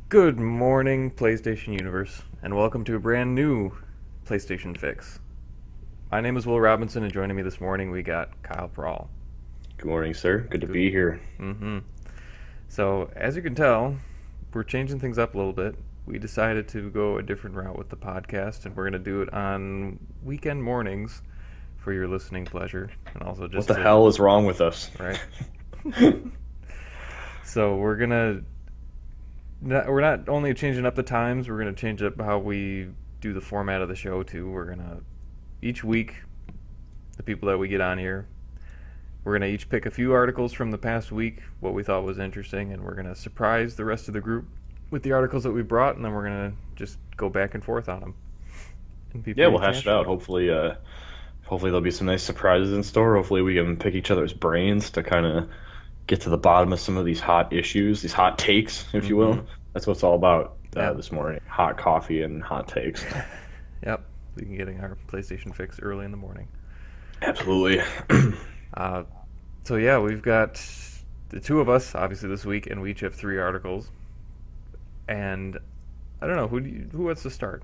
Good morning, PlayStation Universe, and welcome to a brand new PlayStation Fix. My name is Will Robinson, and joining me this morning we got Kyle Prawl. Good morning, sir. Good to Good. be here. Mm-hmm. So, as you can tell, we're changing things up a little bit. We decided to go a different route with the podcast, and we're going to do it on weekend mornings for your listening pleasure, and also What just the to, hell is wrong with us? right? So, we're not only changing up the times, we're going to change up how we do the format of the show too. We're going to each week, the people that we get on here, we're going to each pick a few articles from the past week, what we thought was interesting, and we're going to surprise the rest of the group with the articles that we brought, and then we're going to just go back and forth on them and be Yeah, pretty we'll hash it casual. out. Hopefully there'll be some nice surprises in store. Hopefully we can pick each other's brains to kind of get to the bottom of some of these hot issues, these hot takes, if you Mm-hmm. will. That's what it's all about Yep. this morning. Hot coffee and hot takes. Yep. We can get our PlayStation fix early in the morning. Absolutely. Uh, so yeah, we've got the two of us obviously this week, and we each have three articles. And I don't know who wants to start.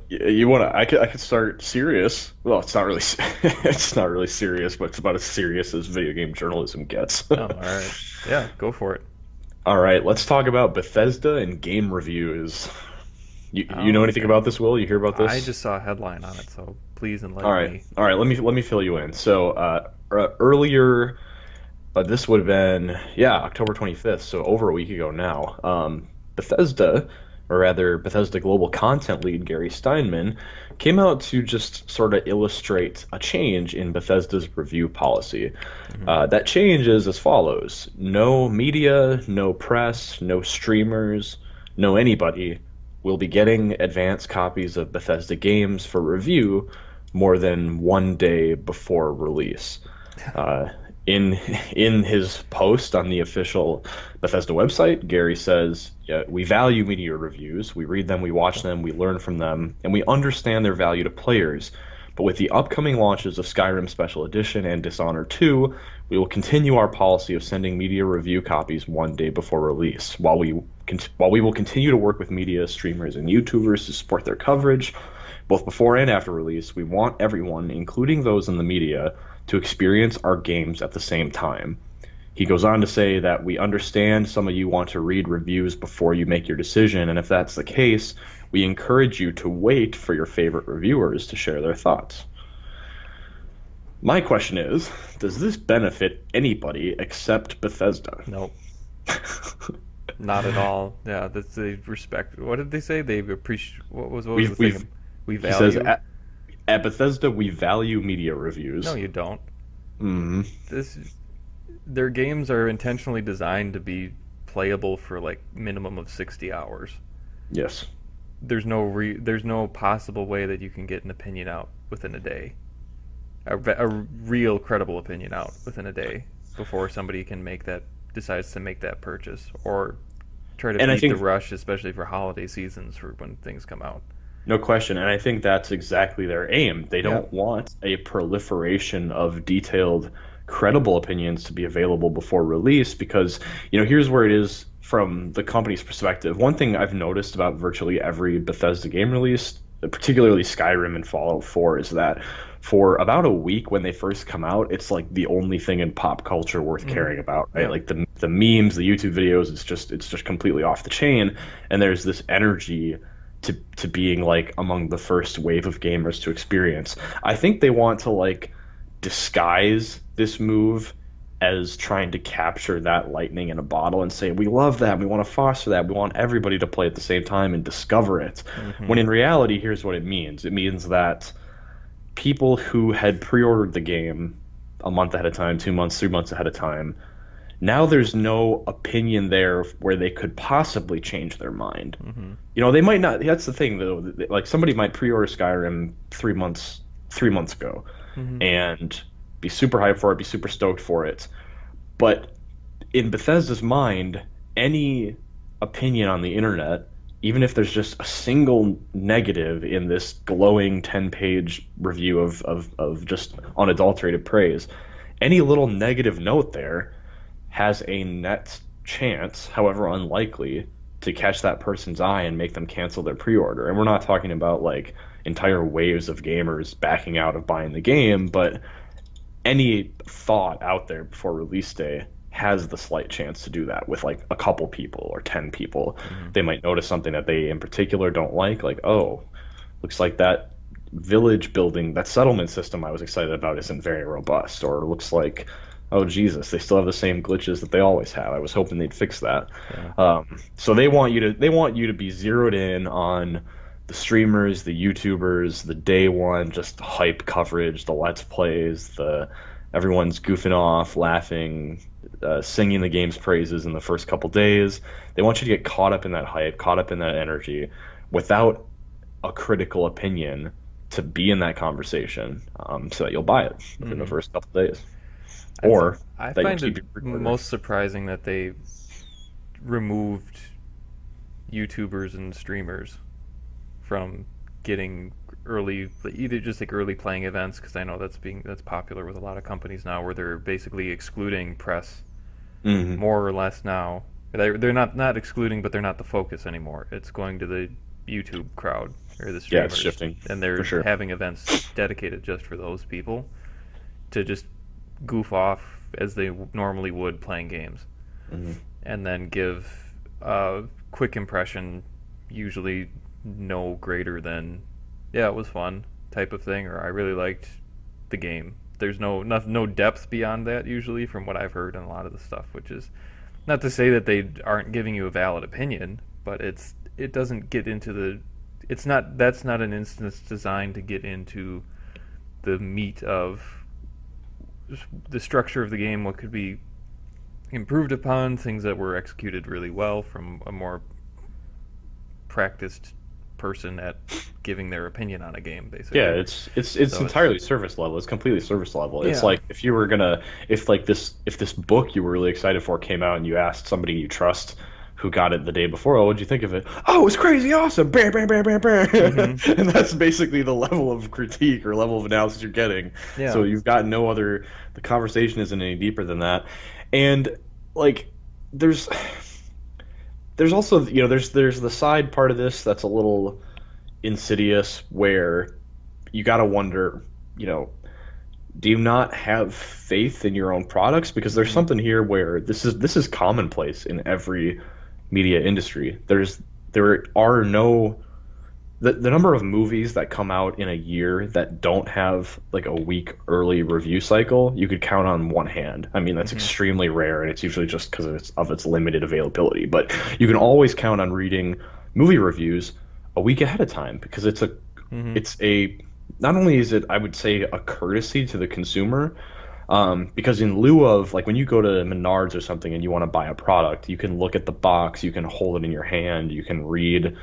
You want to? I could start serious. Well, it's not really it's not really serious, but it's about as serious as video game journalism gets. Oh, all right. Yeah, go for it. All right, let's talk about Bethesda and game reviews. You know Oh, anything okay. about this, Will? You hear about I this? just saw a headline on it, so please All enlighten right, me. all right. Let me fill you in. So earlier, this would have been October 25th, so over a week ago now. Bethesda, or rather Bethesda Global Content Lead Gary Steinman, came out to just sort of illustrate a change in Bethesda's review policy. Hmm. That change is as follows: no media, no press, no streamers, no anybody will be getting advanced copies of Bethesda games for review more than one day before release. Uh, in in his post on the official Bethesda website, Gary says, yeah, we value media reviews. We read them, we watch them, we learn from them, and we understand their value to players. But with the upcoming launches of Skyrim Special Edition and Dishonored 2, we will continue our policy of sending media review copies one day before release. While we will continue to work with media streamers and YouTubers to support their coverage, both before and after release, we want everyone, including those in the media, to experience our games at the same time. He goes on to say that we understand some of you want to read reviews before you make your decision, and if that's the case, we encourage you to wait for your favorite reviewers to share their thoughts. My question is, does this benefit anybody except Bethesda? Nope, not at all. Yeah, that's they respect. What did they say? They appreciate. What was the We've thing? We he says value. at Bethesda we value media No, reviews. you don't. Hmm. This Their games are intentionally designed to be playable for like minimum of 60 hours. Yes. There's no possible way that you can get an opinion out within a day. A real credible opinion out within a day before somebody can make that decides to make that purchase or try to And I beat the think rush, especially for holiday seasons for when things come out. no question, and I think that's exactly their aim. They Yeah. don't want a proliferation of detailed, credible opinions to be available before release because, here's where it is from the company's perspective. One thing I've noticed about virtually every Bethesda game release, particularly Skyrim and Fallout 4, is that for about a week when they first come out, it's like the only thing in pop culture worth Hmm. caring about, right? Yeah. Like the memes, the YouTube videos, it's just completely off the chain, and there's this energy to being like among the first wave of gamers to experience. I think they want to like disguise this move as trying to capture that lightning in a bottle and say we love that, we want to foster that, we want everybody to play at the same time and discover it. Hmm. When in reality, here's what it means. It means that people who had pre-ordered the game a month ahead of time, 2 months, 3 months ahead of time, now there's no opinion there where they could possibly change their mind. Hmm. They might not. That's the thing, though. Like somebody might pre-order Skyrim 3 months ago, Hmm. and be super hyped for it, be super stoked for it. But in Bethesda's mind, any opinion on the internet, even if there's just a single negative in this glowing 10-page review of just unadulterated praise, any little negative note there has a net chance, however unlikely, to catch that person's eye and make them cancel their pre-order. And we're not talking about like entire waves of gamers backing out of buying the game, but any thought out there before release day has the slight chance to do that with like a couple people or 10 people. Mm-hmm. They might notice something that they in particular don't like, oh, looks like that village building, that settlement system I was excited about isn't very robust, or looks like, oh Jesus, they still have the same glitches that they always have. I was hoping they'd fix that. Yeah. So they want you to be zeroed in on the streamers, the YouTubers, the day one just hype coverage, the let's plays, the everyone's goofing off, laughing, singing the game's praises in the first couple days. They want you to get caught up in that hype, caught up in that energy, without a critical opinion to be in that conversation, so that you'll buy it within the first couple days, or I that find you'll keep it your pre-order. most surprising that they removed YouTubers and streamers from getting early, either just like early playing events, because I know that's popular with a lot of companies now, where they're basically excluding press Hmm. more or less now. They're not excluding, but they're not the focus anymore. It's going to the YouTube crowd or the Yeah, it's streamers, shifting and they're for sure. having events dedicated just for those people to just goof off as they normally would playing games, Hmm. and then give a quick impression, usually no greater than, yeah, it was fun type of thing, or I really liked the game. There's no depth beyond that usually from what I've heard in a lot of the stuff, which is not to say that they aren't giving you a valid opinion, but it doesn't get into the it's not that's not an instance designed to get into the meat of the structure of the game, what could be improved upon, things that were executed really well from a more practiced person at giving their opinion on a game, basically. Yeah, it's So entirely service level. It's completely service level. It's yeah, like if you were gonna if this book you were really excited for came out and you asked somebody you trust who got it the day before, oh, what'd you think of it? Oh, it was crazy awesome. Bam, bam, bam, bam, bam. hmm And that's basically the level of critique or level of analysis you're getting. yeah, So you've got no other. The conversation isn't any deeper than that. And like, there's also there's the side part of this that's a little insidious where you got to wonder, you know, do you not have faith in your own products? Because there's hmm something here where this is commonplace in every media industry. There are no the number of movies that come out in a year that don't have like a week early review cycle, you could count on one hand. I mean, that's hmm extremely rare, and it's usually just because of its limited availability. But you can always count on reading movie reviews a week ahead of time because hmm it's a not only is it, I would say, a courtesy to the consumer, because in lieu of like when you go to Menards or something and you want to buy a product, you can look at the box, you can hold it in your hand, you can read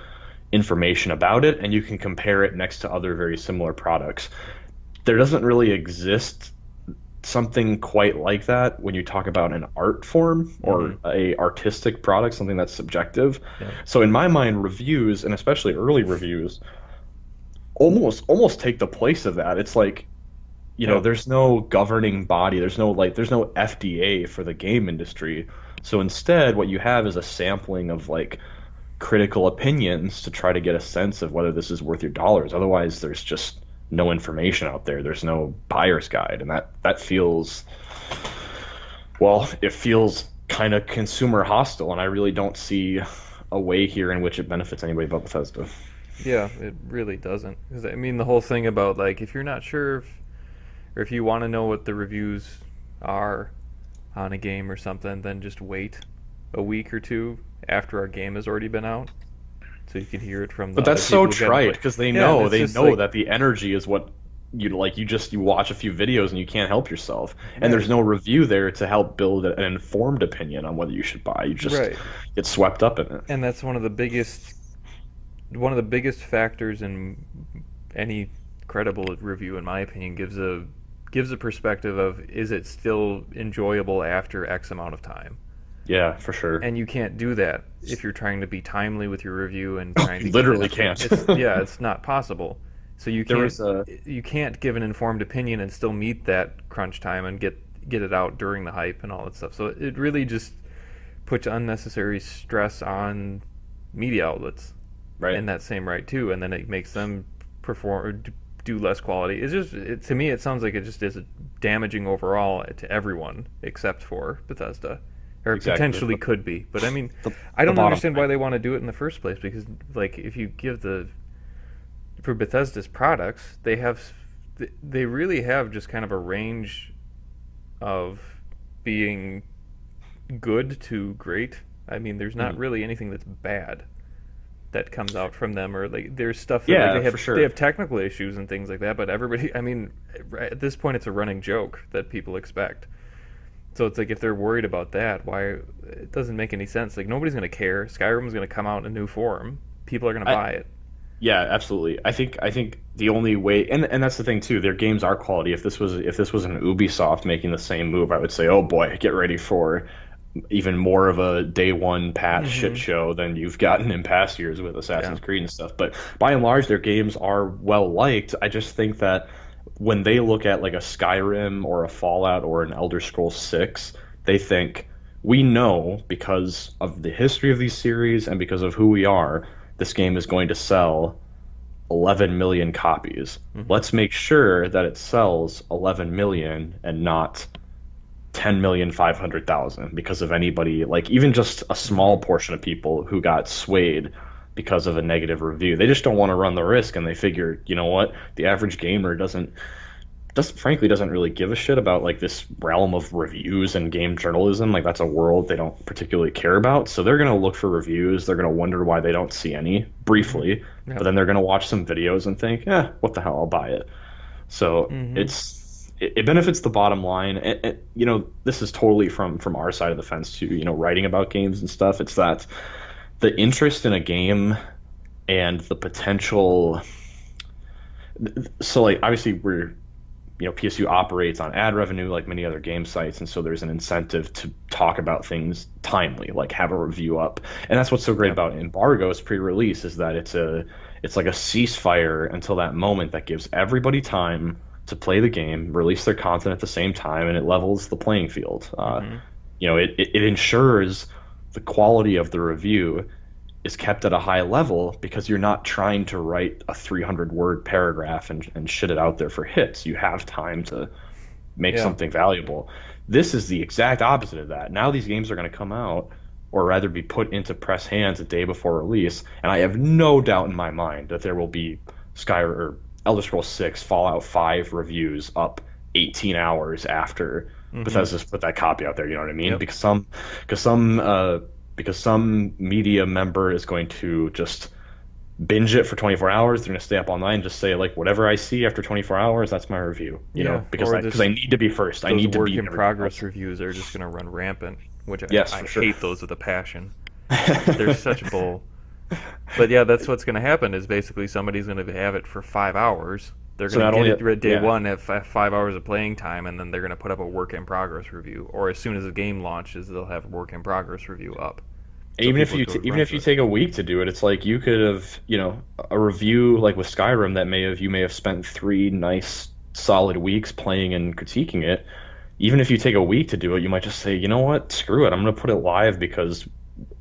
information about it, and you can compare it next to other very similar products. There doesn't really exist something quite like that when you talk about an art form hmm or a artistic product, something that's subjective. yeah, So in my mind, reviews, and especially early reviews, almost take the place of that. It's like, yeah, there's no governing body, there's no FDA for the game industry. So instead, what you have is a sampling of like critical opinions to try to get a sense of whether this is worth your dollars. Otherwise, there's just no information out there. There's no buyer's guide, and that feels, well, it feels kind of consumer hostile, and I really don't see a way here in which it benefits anybody but Bethesda. yeah. It really doesn't, because I mean the whole thing about like if you're not sure if, or if you want to know what the reviews are on a game or something, then just wait a week or two after our game has already been out, so you can hear it from the But other that's so people who got to trite play. because they Yeah, and know it's they just know like, that the energy is what you watch a few videos and you can't help yourself, and right, there's no review there to help build an informed opinion on whether you should buy. You just right, get swept up in it. and that's one of the biggest factors in any credible review, in my opinion, gives a perspective of, is it still enjoyable after X amount of time. Yeah, for sure. And you can't do that if you're trying to be timely with your review and trying You to keep it literally up. can't. It's not possible. So you There can't was a you can't give an informed opinion and still meet that crunch time and get it out during the hype and all that stuff. So it really just puts unnecessary stress on media outlets Right. in that same right too, and then it makes them perform or do less quality. It's just to me, it sounds like it just is damaging overall to everyone except for Bethesda, or Exactly. potentially could be. But I mean, The, I the don't bottom understand why line. they want to do it in the first place. Because like, if you give the for Bethesda's products, they really have just kind of a range of being good to great. I mean, there's not Mhm. really anything that's bad that comes out from them, or like there's stuff that like Yeah, for they sure. have technical issues and things like that, but everybody, I mean, at this point it's a running joke that people expect. So it's like if they're worried about that, why it doesn't make any sense. Like nobody's going to care. Skyrim's going to come out in a new form. People are going to I buy it. Yeah, absolutely. I think the only way, and that's the thing too. Their games are quality. If this was an Ubisoft making the same move, I would say, oh boy, get ready for even more of a day one patch shit Mhm. show than you've gotten in past years with Yeah. Assassin's Creed and stuff. But by and large, their games are well liked. I just think that when they look at like a Skyrim or a Fallout or an Elder Scrolls 6, they think we know because of the history of these series and because of who we are, this game is going to sell 11 million copies. Mhm. Let's make sure that it sells 11 million and not 10,500,000 because of anybody, like even just a small Mhm. portion of people who got swayed because of a negative review. They just don't want to run the risk, and they figure, you know what, the average gamer doesn't really give a shit about like this realm of reviews and game journalism. Like that's a world they don't particularly care about. So they're gonna look for reviews. They're gonna wonder why they don't see any Mhm. briefly, but Yep. then they're gonna watch some videos and think, what the hell, I'll buy it. So Mhm. it benefits the bottom line. This is totally from our side of the fence too. Writing about games and stuff. It's that the interest in a game and the potential. So like obviously PSU operates on ad revenue like many other game sites, and so there's an incentive to talk about things timely, like have a review up. And that's what's so great Yep. about embargoes pre-release is that it's like a ceasefire until that moment that gives everybody time to play the game, release their content at the same time, and it levels the playing field. Mhm. It ensures the quality of the review is kept at a high level because you're not trying to write a 300 word paragraph and shit it out there for hits. You have time to make Yeah. something valuable. This is the exact opposite of that. Now these games are going to come out, or rather be put into press hands a day before release, and I have no doubt in my mind that there will be Sky or Elder Scrolls 6, Fallout 5 reviews up 18 hours after Mhm. Bethesda's put that copy out there. You know what I mean? Yep. Because some, because some media member is going to just binge it for 24 hours. They're going to stay up all night and just say like whatever I see after 24 hours, that's my review. Yeah. Because Or I this need to be first. I those need to work beat in everything progress else. reviews are just going to run rampant, which Yes, I for sure. hate those with a passion. They're such bull. But yeah, that's what's going to happen is basically somebody's going to have it for 5 hours. They're So going to not get only it day yeah, one at 5 hours of playing time, and then they're going to put up a work in progress review. Or as soon as the game launches, they'll have a work in progress review up, so even if people you go even run if to you it. take a week to do it, it's like you could have a review like with Skyrim that you may have spent 3 nice solid weeks playing and critiquing it. Even if you take a week to do it, you might just say, you know what, screw it, I'm going to put it live because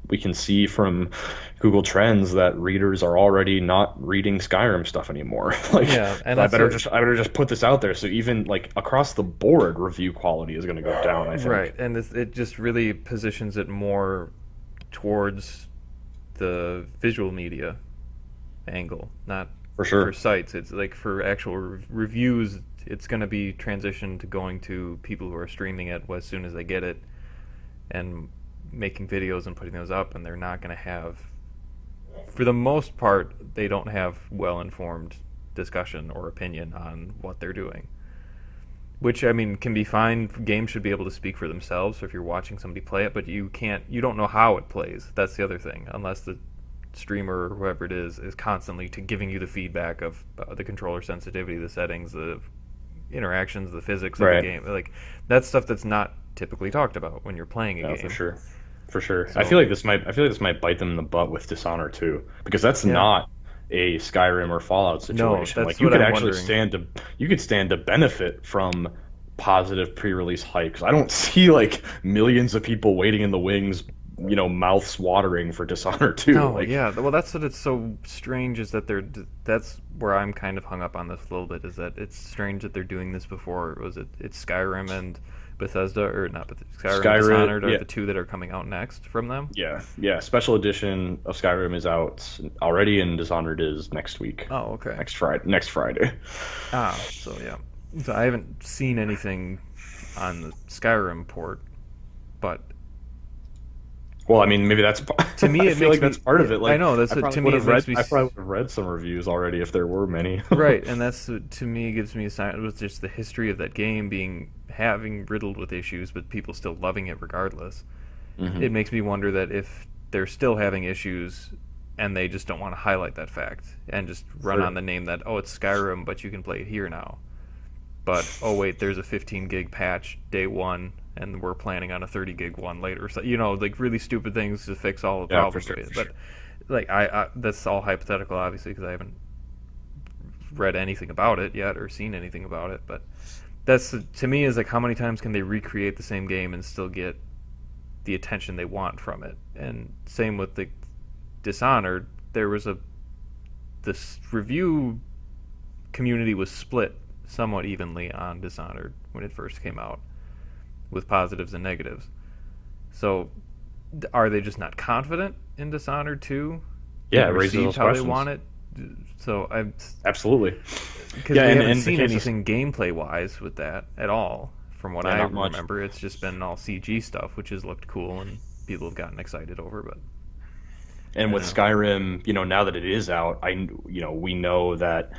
we can see from Google Trends that readers are already not reading Skyrim stuff anymore. Like, Yeah, and so that's a, I better just put this out there. So even like across the board, review quality is going to go down, I right, think. and it just really positions it more towards the visual media angle, not For for sure. sites. It's like for actual reviews, it's going to be transitioned to going to people who are streaming it as soon as they get it and making videos and putting those up, and they're not going to have, for the most part, they don't have well informed discussion or opinion on what they're doing. Which I mean can be fine. Games should be able to speak for themselves. So if you're watching somebody play it, but you don't know how it plays. That's the other thing. Unless the streamer or whoever it is constantly to giving you the feedback of the controller sensitivity, the settings, the interactions, the physics of the Right. game. Like that's stuff that's not typically talked about when you're playing a No, for game. sure. For sure. So I feel like this might bite them in the butt with Dishonor too, because that's yeah, not a Skyrim or Fallout no, situation. that's Like you what could I'm actually wondering. stand to benefit from positive pre-release hype. 'Cause I don't see like millions of people waiting in the wings mouths watering for Dishonored 2. No, Like, yeah. Well, that's what it's so strange is that that's where I'm kind of hung up on this a little bit is that it's strange that they're doing this before. Was it's Skyrim and Bethesda or not? But Skyrim and Skyrim, Dishonored are yeah, the two that are coming out next from them. yeah, yeah. Special edition of Skyrim is out already, and Dishonored is next week, Oh, okay. Next Friday. Ah, so yeah. So I haven't seen anything on the Skyrim port, but Well, I mean, maybe that's. to me I it feel makes like me. that's part of it. I Like, know that's I what, to probably me would it have read. makes me I probably would have read some reviews already if there were many. right, and that's to me gives me a sign. It was just the history of that game having riddled with issues, but people still loving it regardless. Hmm. It makes me wonder that if they're still having issues and they just don't want to highlight that fact and just run Sure. on the name that it's Skyrim, but you can play it here now. But oh wait, there's a 15 gig patch day one, and we're planning on a 30 gig one later. So like really stupid things to fix all the Yeah, for problems sure, with it. for But sure. like I that's all hypothetical, obviously, because I haven't read anything about it yet or seen anything about it. But that's to me is like how many times can they recreate the same game and still get the attention they want from it? And same with the Dishonored. There was this review community was split somewhat evenly on Dishonored when it first came out, with positives and negatives. So, are they just not confident in Dishonored 2? Yeah, Being it raises received those how they questions. want it? So, Absolutely. because Yeah, we and haven't in the seen case of anything gameplay wise with that at all. From what yeah, I not much. remember, it's just been all CG stuff, which has looked cool and people have gotten excited over. But And I with don't know. Skyrim, now that it is out, we know that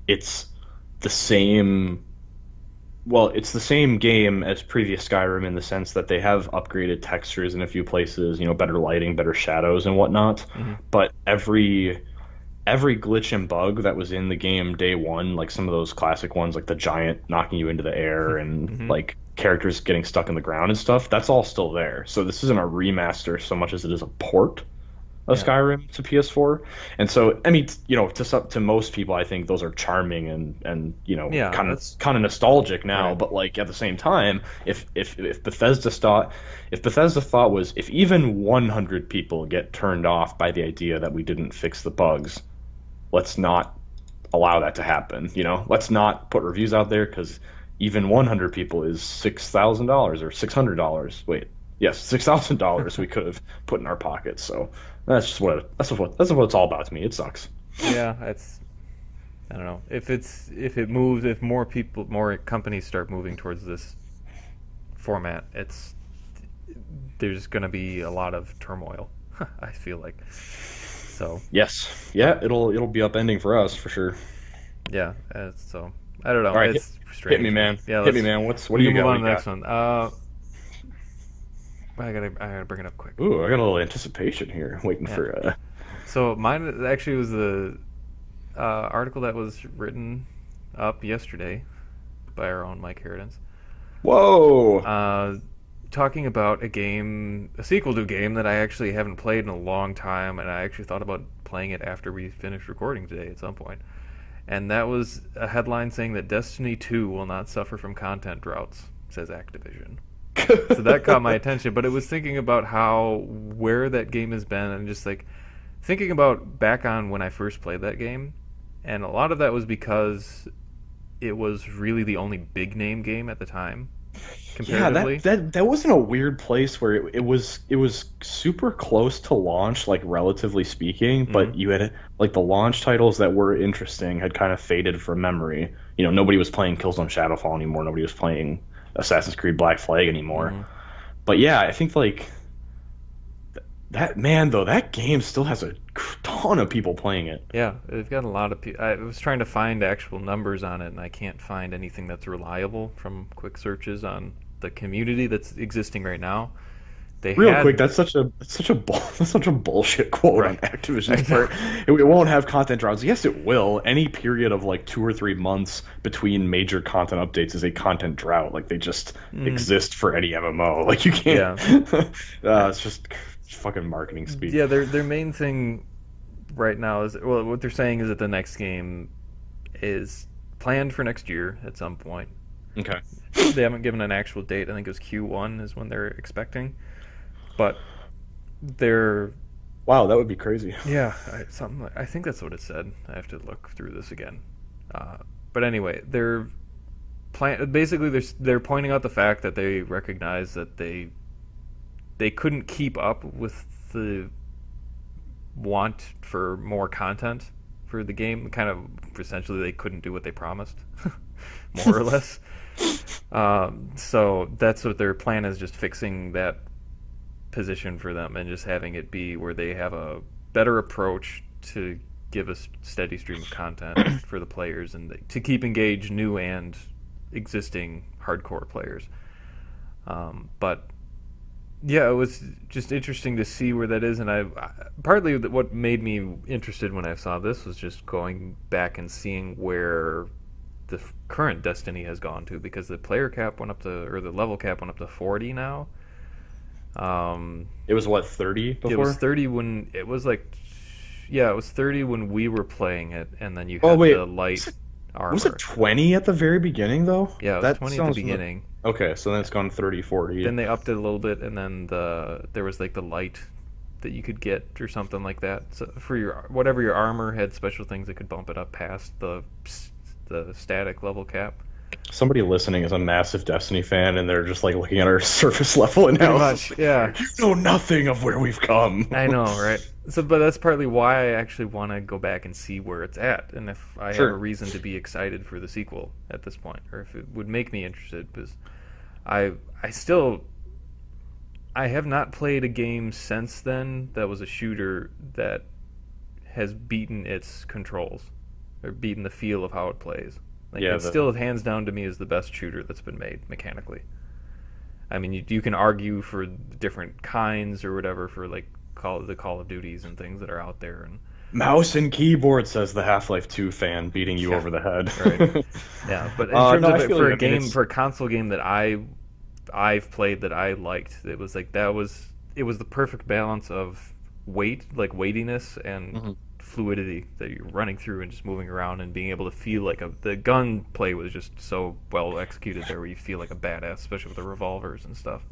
it's the same. Well, it's the same game as previous Skyrim in the sense that they have upgraded textures in a few places, better lighting, better shadows and whatnot. Hmm. But every glitch and bug that was in the game day one, like some of those classic ones, like the giant knocking you into the air and Hmm. like characters getting stuck in the ground and stuff, that's all still there. So this isn't a remaster so much as it is a port of Yeah. Skyrim to PS4. And so, I mean, to most people, I think those are charming and Yeah. kind of That's kind of nostalgic now. right. But like at the same time, if Bethesda thought was if even 100 people get turned off by the idea that we didn't fix the bugs, let's not allow that to happen. Let's not put reviews out there because even 100 people is $6,000 or $600. Wait, yes, $6,000 we could have put in our pockets. So that's what it's all about to me. It sucks. Yeah. It's I don't know if more companies start moving towards this format. There's going to be a lot of turmoil. I feel like so. Yes, But yeah, it'll be upending for us for sure. yeah, so I don't All know. right, It's hit me, strange, but man. yeah, Hit me, man. What we do you can move got? What on do to you the got? next one. I gotta bring it up quick. Ooh, I got a little anticipation here, waiting Yeah. for. So mine actually was the article that was written up yesterday by our own Mike Herodens, Whoa! uh, talking about a sequel to a game that I actually haven't played in a long time, and I actually thought about playing it after we finished recording today at some point. And that was a headline saying that Destiny 2 will not suffer from content droughts, says Activision. So that caught my attention, but it was thinking about where that game has been and just like thinking about back on when I first played that game, and a lot of that was because it was really the only big name game at the time, Yeah, that comparatively. that that wasn't a weird place where it was super close to launch, like relatively speaking, Hmm. but you had like the launch titles that were interesting had kind of faded from memory. Nobody was playing Killzone Shadowfall anymore. Nobody was playing Assassin's Creed Black Flag anymore. Hmm. But yeah, I think like that man though, that game still has a ton of people playing it. Yeah, they've got a lot of people. I was trying to find actual numbers on it, and I can't find anything that's reliable from quick searches on the community that's existing right now. They Real quick, had that's such a bullshit quote on right. Activision's I know. part. It won't have content drops. Yes, it will. Any period of like 2 or 3 months between major content updates is a content drought. Like they just Mm, exist for any MMO. Like you can't. yeah. It's just fucking marketing speak. Yeah, their main thing right now is, well, what they're saying is that the next game is planned for next year at some point. Okay. They haven't given an actual date. I think it was Q1 is when they're expecting. But they're Wow, that would be crazy. yeah, something I think that's what it said. I have to look through this again. Uh, but anyway, basically they're pointing out the fact that they recognize that they couldn't keep up with the want for more content for the game. Kind of essentially they couldn't do what they promised, more or less. So that's what their plan is, just fixing that position for them and just having it be where they have a better approach to give a steady stream of content for the players and to keep engaged new and existing hardcore players. But yeah, it was just interesting to see where that is, and partly what made me interested when I saw this was just going back and seeing where the current Destiny has gone to, because the player cap went up to, or the level cap went up to 40 now. It was what, 30 before? It was 30 when it was like, yeah, it was 30 when we were playing it, and then you had the light armor. Was it 20 at the very beginning though? Yeah, it was 20 at the beginning. Okay, so then it's gone 30, 40. Then they upped it a little bit, and then there was like the light that you could get or something like that. So for whatever your armor had special things that could bump it up past the static level cap. Somebody listening is a massive Destiny fan, and they're just like looking at our surface level analysis. Pretty much, yeah. You know nothing of where we've come. I know, right? So, but that's partly why I actually want to go back and see where it's at, and if I have a reason to be excited for the sequel at this point, or if it would make me interested, because I have not played a game since then that was a shooter that has beaten its controls, or beaten the feel of how it plays. Like, yeah, it's still hands down to me is the best shooter that's been made mechanically. I mean, you can argue for different kinds or whatever for like the Call of Duties and things that are out there. And mouse and keyboard, says the Half-Life 2 fan, beating you over the head. Right. Yeah, but in terms of for a game, for a console game that I've played that I liked, it was like it was the perfect balance of weightiness and fluidity that you're running through and just moving around and being able to feel like the gun play was just so well executed there, where you feel like a badass, especially with the revolvers and stuff.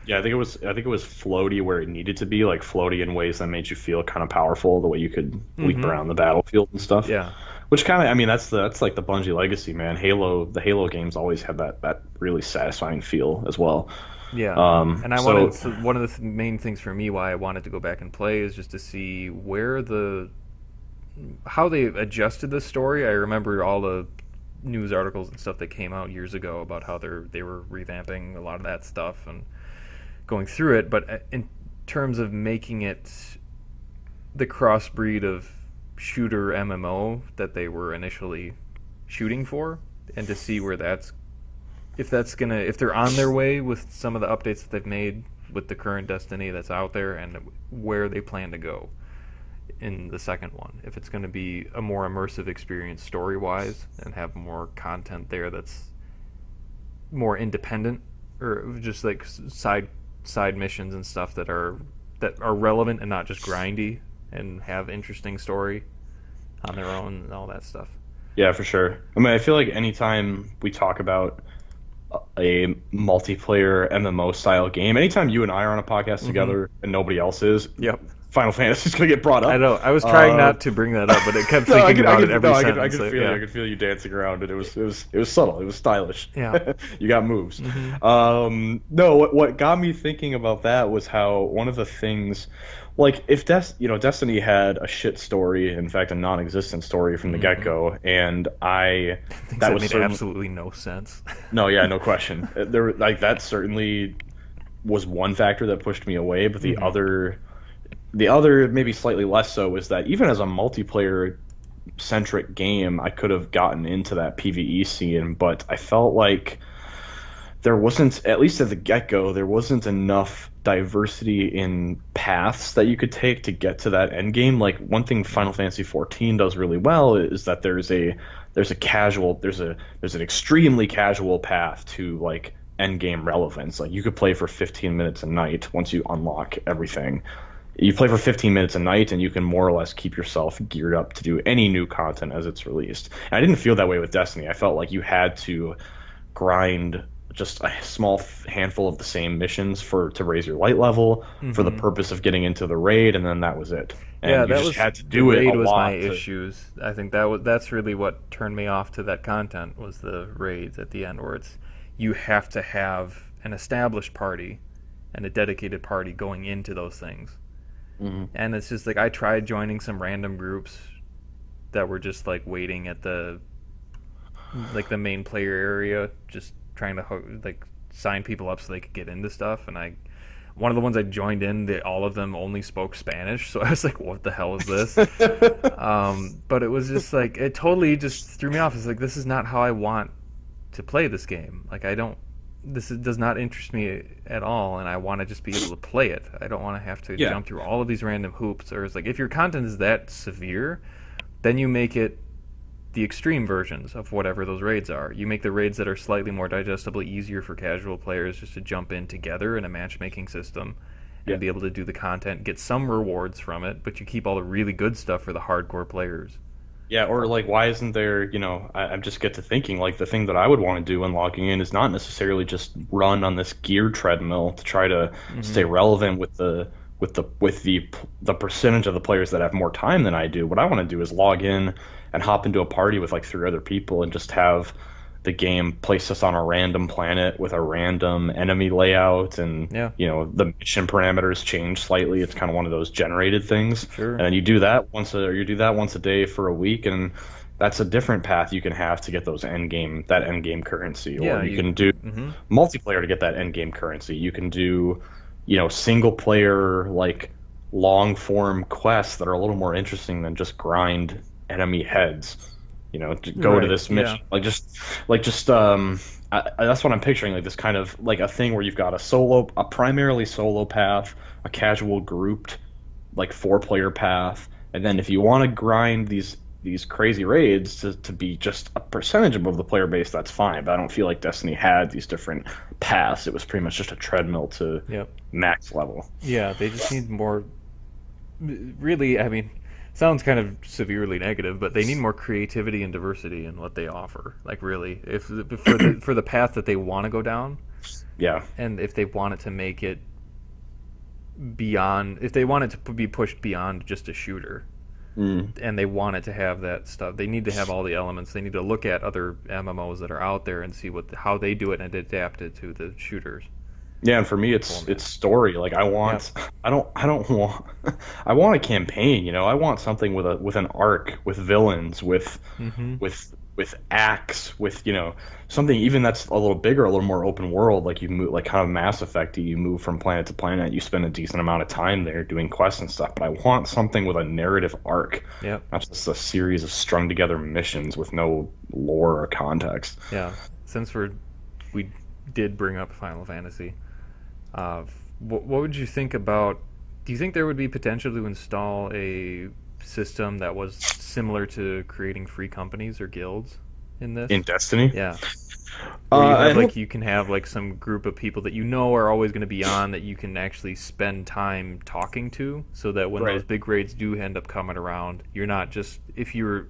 Yeah, I think it was floaty where it needed to be, like floaty in ways that made you feel kind of powerful, the way you could leap around the battlefield and stuff. Yeah, which kind of, I mean, that's like the Bungie legacy, man. The Halo games always had that really satisfying feel as well. Yeah, and one of the main things for me why I wanted to go back and play is just to see how they adjusted the story. I remember all the news articles and stuff that came out years ago about how they were revamping a lot of that stuff and going through it, but in terms of making it the crossbreed of shooter MMO that they were initially shooting for, and to see where if they're on their way with some of the updates that they've made with the current Destiny that's out there, and where they plan to go in the second one. If it's going to be a more immersive experience story-wise and have more content there that's more independent, or just like side missions and stuff that are relevant and not just grindy and have interesting story on their own and all that stuff. Yeah, for sure. I mean, I feel like anytime we talk about a multiplayer MMO style game, anytime you and I are on a podcast together and nobody else is, yep, Final Fantasy is going to get brought up. I know. I was trying not to bring that up, but it kept thinking about it every sentence. I could feel you dancing around it. It was subtle. It was stylish. Yeah. You got moves. No, what got me thinking about that was how one of the things, like, if Destiny had a shit story, in fact a non-existent story from the get-go, and that made absolutely no sense. No, yeah, no question. That certainly was one factor that pushed me away, but the other, maybe slightly less so, was that even as a multiplayer-centric game, I could have gotten into that PvE scene, but I felt like there wasn't, at least at the get-go, there wasn't enough diversity in paths that you could take to get to that end game. Like, one thing Final Fantasy XIV does really well is that there's an extremely casual path to, like, end game relevance. Like, you could play for 15 minutes a night once you unlock everything. You play for 15 minutes a night, and you can more or less keep yourself geared up to do any new content as it's released. And I didn't feel that way with Destiny. I felt like you had to grind just a small handful of the same missions for to raise your light level for the Hmm. purpose of getting into the raid, and then that was it. Yeah, And you that just was had to the do it a raid was my lot to. issues. I think that's really what turned me off to that content was the raids at the end where it's you have to have an established party and a dedicated party going into those things. Mhm. And it's just like I tried joining some random groups that were just like waiting at the main player area, just trying to like sign people up so they could get into stuff. And I, one of the ones I joined in, all of them only spoke Spanish, so I was like, "What the hell is this?" But it was just like it totally just threw me off. It's like this is not how I want to play this game. Like I don't. Does not interest me at all, and I want to just be able to play it. I don't want to have to Yeah. jump through all of these random hoops. Or it's like if your content is that severe, then you make it the extreme versions of whatever those raids are. You make the raids that are slightly more digestible easier for casual players just to jump in together in a matchmaking system Yeah. and be able to do the content, get some rewards from it, but you keep all the really good stuff for the hardcore players. Yeah, or like, why isn't there, I just get to thinking, like, the thing that I would want to do when logging in is not necessarily just run on this gear treadmill to try to Hmm. stay relevant with the percentage of the players that have more time than I do. What I want to do is log in and hop into a party with like three other people and just have the game place us on a random planet with a random enemy layout, and Yeah, the mission parameters change slightly. It's kind of one of those generated things, sure. and then you do that once a day for a week, and that's a different path you can have to get that end game currency. Or Yeah, you you. can do Hmm. multiplayer to get that end game currency. You can do single player, like, long form quests that are a little more interesting than just grind enemy heads. To go to Right. this Yeah. mission, just that's what I'm picturing, like this kind of like a thing where you've got a primarily solo path, a casual grouped like four-player path, and then if you want to grind these crazy raids to be just a percentage above the player base, that's fine. But I don't feel like Destiny had these different paths. It was pretty much just a treadmill to Yep. max level. Yeah. They just need more. Really, I mean, sounds kind of severely negative, but they need more creativity and diversity in what they offer. Like really, if for the path that they want to go down, Yeah. and if they want it to make it beyond, if they want it to be pushed beyond just a shooter, Mm. and they want it to have that stuff, they need to have all the elements. They need to look at other MMOs that are out there and see how they do it and adapt it to the shooters Yeah, and for me, it's format. story. Like, Yeah. I don't want, I want a campaign. I want something with an arc, with villains, Hmm. with acts, with something even that's a little bigger, a little more open world. Like, you move, like, kind of Mass Effect. You move from planet to planet. You spend a decent amount of time there doing quests and stuff. But I want something with a narrative arc, Yep. not just a series of strung together missions with no lore or context. Yeah. Since we did bring up Final Fantasy, Uh, what would you think about? Do you think there would be potential to install a system that was similar to creating free companies or guilds in In this? Destiny, Yeah, where I don't. you can have like some group of people that you know are always going to be on that you can actually spend time talking to, so that when those Right. big raids do end up coming around, you're not just if you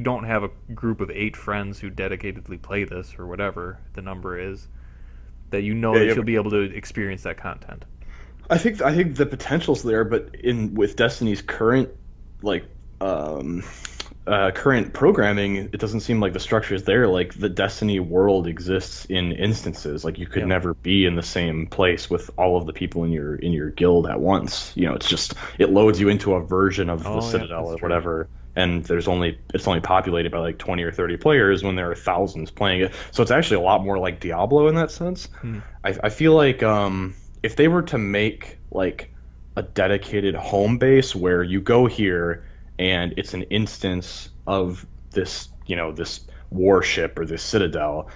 don't have a group of 8 friends who dedicatedly play this or whatever the number is, that you know Yeah, that yeah. you'll be able to experience that content. I think the potential's there, but in with Destiny's current, like, um current programming, it doesn't seem like the structure is there. Like, the Destiny world exists in instances. Like, you could Yeah. never be in the same place with all of the people in your guild at once. It's just it loads you into a version of the Oh, yeah, Citadel that's or true. whatever, and it's only populated by like 20 or 30 players when there are thousands playing it. So it's actually a lot more like Diablo in that sense. Hmm. I feel like, if they were to make like a dedicated home base where you go here and it's an instance of this warship or this citadel,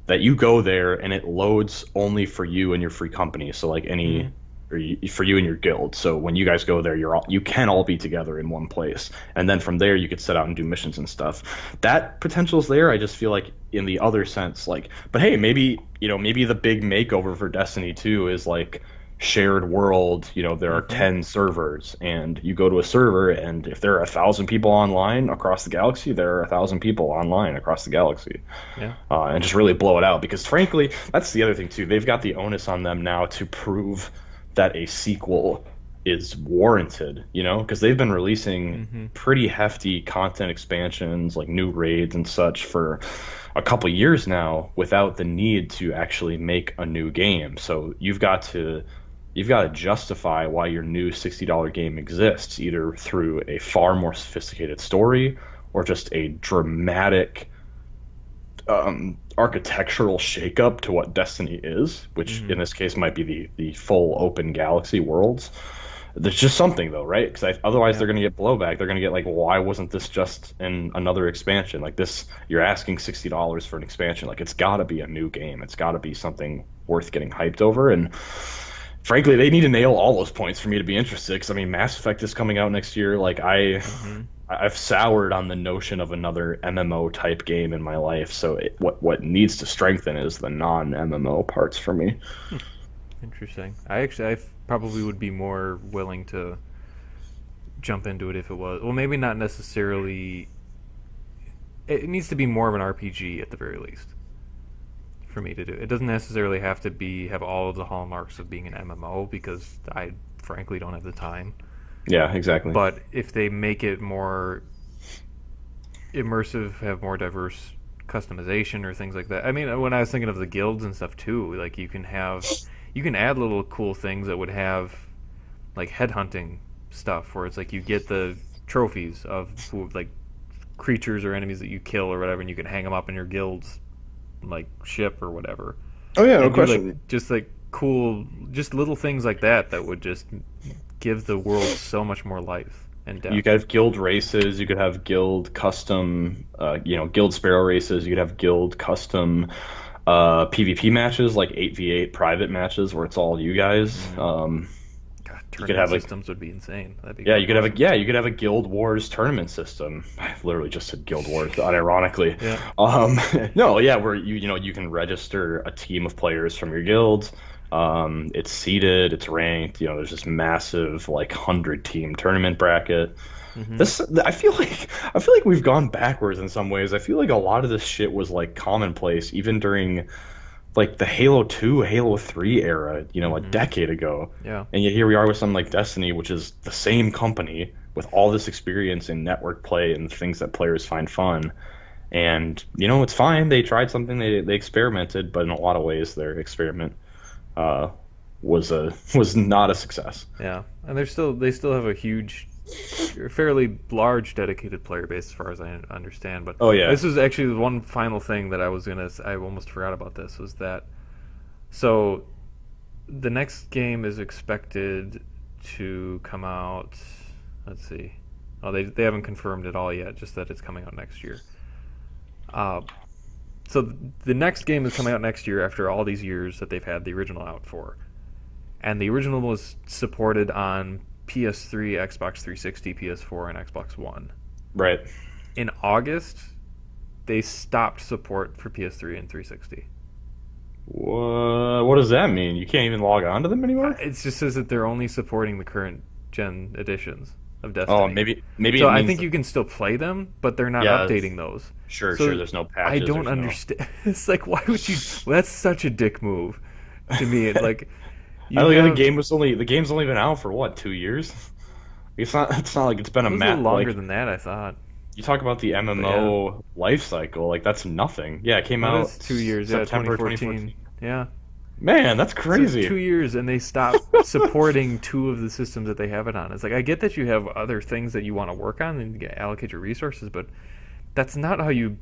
that you go there and it loads only for you and your free company. So, like, Hmm. for you and your guild. So when you guys go there, you can all be together in one place, and then from there you could set out and do missions and stuff. That potential's there. I just feel like in the other sense, like, but hey, maybe the big makeover for Destiny 2 is like shared world, there are Hmm. 10 servers, and you go to a server, and if there are 1,000 people online across the galaxy, there are 1,000 people online across the galaxy. Yeah. And just really blow it out. Because frankly, that's the other thing too. They've got the onus on them now to prove that a sequel is warranted, because they've been releasing Hmm. pretty hefty content expansions, like new raids and such, for a couple years now without the need to actually make a new game. So you've got to justify why your new $60 game exists, either through a far more sophisticated story or just a dramatic architectural shakeup to what Destiny is, which Hmm. in this case might be the full open galaxy worlds. There's just something though, right? Because otherwise Yeah. they're going to get blowback. They're going to get like, why wasn't this just in another expansion? Like this, you're asking $60 for an expansion. Like it's got to be a new game. It's got to be something worth getting hyped over. And frankly, they need to nail all those points for me to be interested. Because I mean, Mass Effect is coming out next year. Like Hmm. I've soured on the notion of another MMO type game in my life. So what needs to strengthen is the non MMO parts for me. Interesting. I probably would be more willing to jump into it if it was. Well, maybe not necessarily. It needs to be more of an RPG at the very least for me to do. It doesn't necessarily have to have all of the hallmarks of being an MMO because I frankly don't have the time. Yeah, exactly. But if they make it more immersive, have more diverse customization or things like that. I mean, when I was thinking of the guilds and stuff too, like you can add little cool things that would have like headhunting stuff where it's like you get the trophies of like creatures or enemies that you kill or whatever, and you can hang them up in your guild's like ship or whatever, Oh yeah, no and do like question. just like cool, just little things like that that would just give the world so much more life and You depth. could have guild races. You could have guild custom, guild sparrow races. You could have guild custom PvP matches, like 8v8 private matches where it's all you guys. Mm. God, You could tournament have like systems would be insane. That'd be Yeah, you could have a awesome. yeah, you could have a Guild Wars tournament system. I literally just said Guild Wars, unironically. Yeah. Um, no, yeah, where you can register a team of players from your guild. It's seeded, it's ranked. There's this massive like 100 team tournament bracket. Hmm. This I feel like we've gone backwards in some ways. I feel like a lot of this shit was like commonplace even during like the Halo 2, Halo 3 era, a Hmm. decade ago. Yeah. And yet here we are with something like Destiny, which is the same company with all this experience in network play and things that players find fun. And it's fine. They tried something, they experimented, but in a lot of ways their experiment uh, was not a success. Yeah. And they still have a fairly large dedicated player base as far as I understand. But Oh yeah. this is actually the one final thing that I almost forgot about this was that so the next game is expected to come out. Let's see. Oh, they haven't confirmed it all yet. Just that it's coming out next year. Uh, so the next game is coming out next year after all these years that they've had the original out for, and the original was supported on PS3, Xbox 360, PS4, and Xbox One. Right. In August, they stopped support for PS3 and 360. What does that mean? You can't even log on to them anymore? It just says that they're only supporting the current gen editions of Oh, Destiny. maybe So it I means think that. you can still play them, but they're not Yeah, updating those. sure, sure. So There's no I patches. don't There's no. understand. It's like, why would you? Well, that's such a dick move to me. Like, I you don't think have. the game's only been out for what, 2 years? It's not like it's been a It was a little longer like than that, I thought. you talk about the But yeah. MMO life cycle, like that's nothing. Yeah, it came Oh, out that's 2 years. Yeah, September 2014. 2014. Yeah. Man, that's So crazy. 2 years, and they stopped supporting two of the systems that they have it on. It's like I get that you have other things that you want to work on and allocate your resources, but that's not how you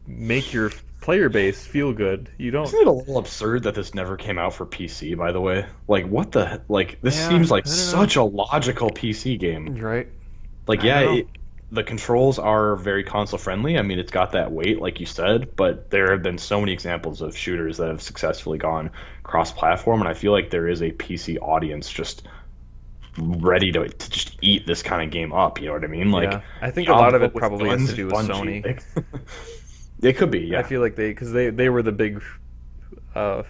make your player base feel good. You don't. Isn't it a little absurd that this never came out for PC, by the way? Like what the like this Yeah, seems like I don't know. such a logical PC game. You're right. Like, I don't yeah, know. the controls are very console friendly. I mean, it's got that weight, like you said, but there have been so many examples of shooters that have successfully gone cross-platform, and I feel like there is a PC audience just ready to just eat this kind of game up. You know what I mean? Like Yeah, I think a lot of Diablo it with probably has to guns do and with Bungie. Sony. Like, it could be, I yeah. feel like because they were the big uh,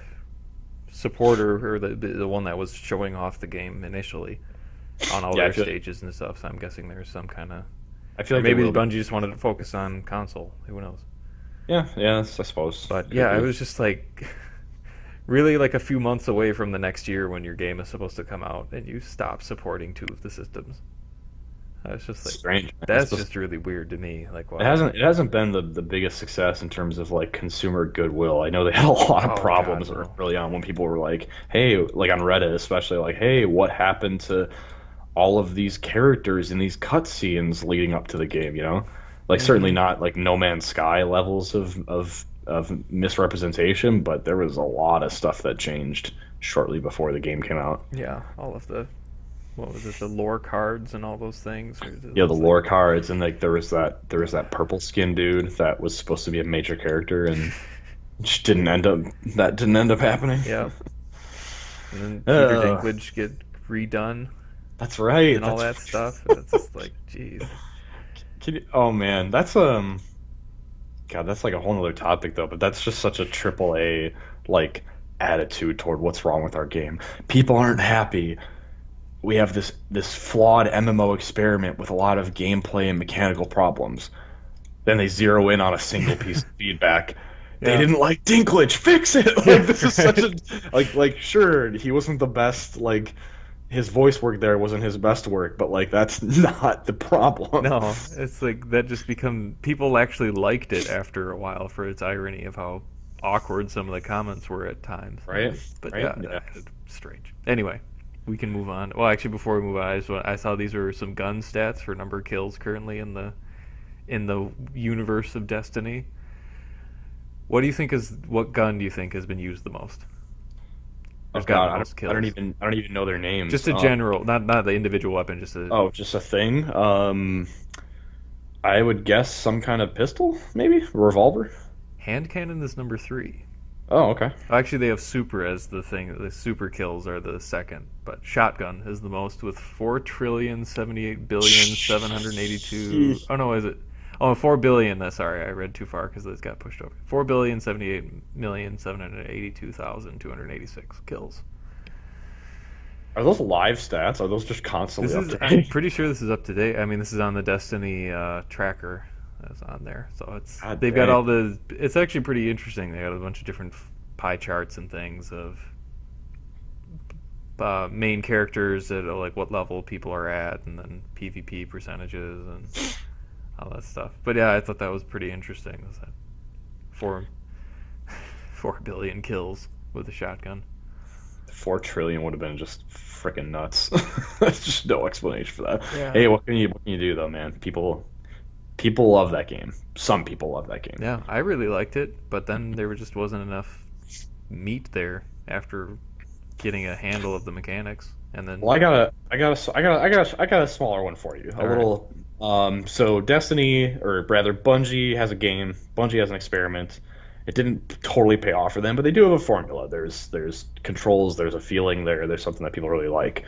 supporter or the one that was showing off the game initially on all Yeah, their stages and stuff. So I'm guessing there's some kind of, I feel or like they maybe will be. Bungie just wanted to focus on console. Who knows? Yeah, yeah, I suppose. But Could yeah, I be. was just like really like a few months away from the next year when your game is supposed to come out, and you stop supporting two of the systems. I was just like, Strange. that's just really weird to me. Like, It why? hasn't been the biggest success in terms of like consumer goodwill. I know they had a lot of Oh God, problems no. early on when people were like, "Hey," like on Reddit especially, like, "Hey, what happened to all of these characters in these cutscenes leading up to the game?" You know, like certainly Hmm. not like No Man's Sky levels of misrepresentation, but there was a lot of stuff that changed shortly before the game came out. Yeah, all of the what was it, the lore cards and all those things, or it Yeah, the was like, lore cards and like there was that purple skin dude that was supposed to be a major character and just didn't end up that didn't end up happening. yeah. And then Peter Uh, Dinklage get redone that's right. and all That's that stuff, and it's just like, jeez. oh man, that's God, that's like a whole other topic though. But that's just such a triple A like attitude toward what's wrong with our game. People aren't happy. We have this flawed MMO experiment with a lot of gameplay and mechanical problems. Then they zero in on a single piece of feedback. They Yeah, didn't like Dinklage. Fix it. yeah, Like this is such a right. like sure he wasn't the best. Like his voice work there wasn't his best work, but like that's not the problem. No, it's like that just become people actually liked it after a while for its irony of how awkward some of the comments were at times. Right? But Right? yeah, Yeah. strange. Anyway, we can move on. Well, actually, before we move on, I saw these were some gun stats for number of kills currently in the universe of Destiny. What gun do you think has been used the most? Oh There's gotten God, the most kills. I don't even know their names. Just a general, not the individual weapon, just a Oh, just a thing. I would guess some kind of pistol, maybe revolver. hand cannon is number three. Oh, okay. Actually, they have super as the thing. The super kills are the second, but shotgun is the most with 4,078,782. Oh no, is it? Oh, 4 billion. Sorry, I read too far because this got pushed over. 4,078,782,286 kills. Are those live stats? Are those just constantly This is. I'm updating? pretty sure this is up to date. I mean, this is on the Destiny tracker that's on there, so it's God they've got dang. all the. It's actually pretty interesting. They got a bunch of different pie charts and things of main characters at like what level people are at, and then PvP percentages and all that stuff. But yeah, I thought that was pretty interesting. Was that four 4 billion kills with a shotgun? 4 trillion would have been just freaking nuts. There's just no explanation for that. Yeah. Hey, what can you do though, man? People love that game. Some people love that game. Yeah, I really liked it, but then there just wasn't enough meat there after getting a handle of the mechanics, and then Well, I got a smaller one for you. A all right. little. So Destiny, or rather, Bungie has a game. Bungie has an experiment. It didn't totally pay off for them, but they do have a formula. There's controls. There's a feeling there. There's something that people really like.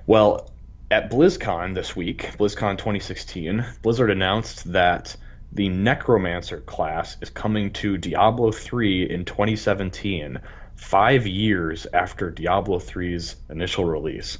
Well, at BlizzCon this week, BlizzCon 2016, Blizzard announced that the Necromancer class is coming to Diablo 3 in 2017, 5 years after Diablo 3's initial release.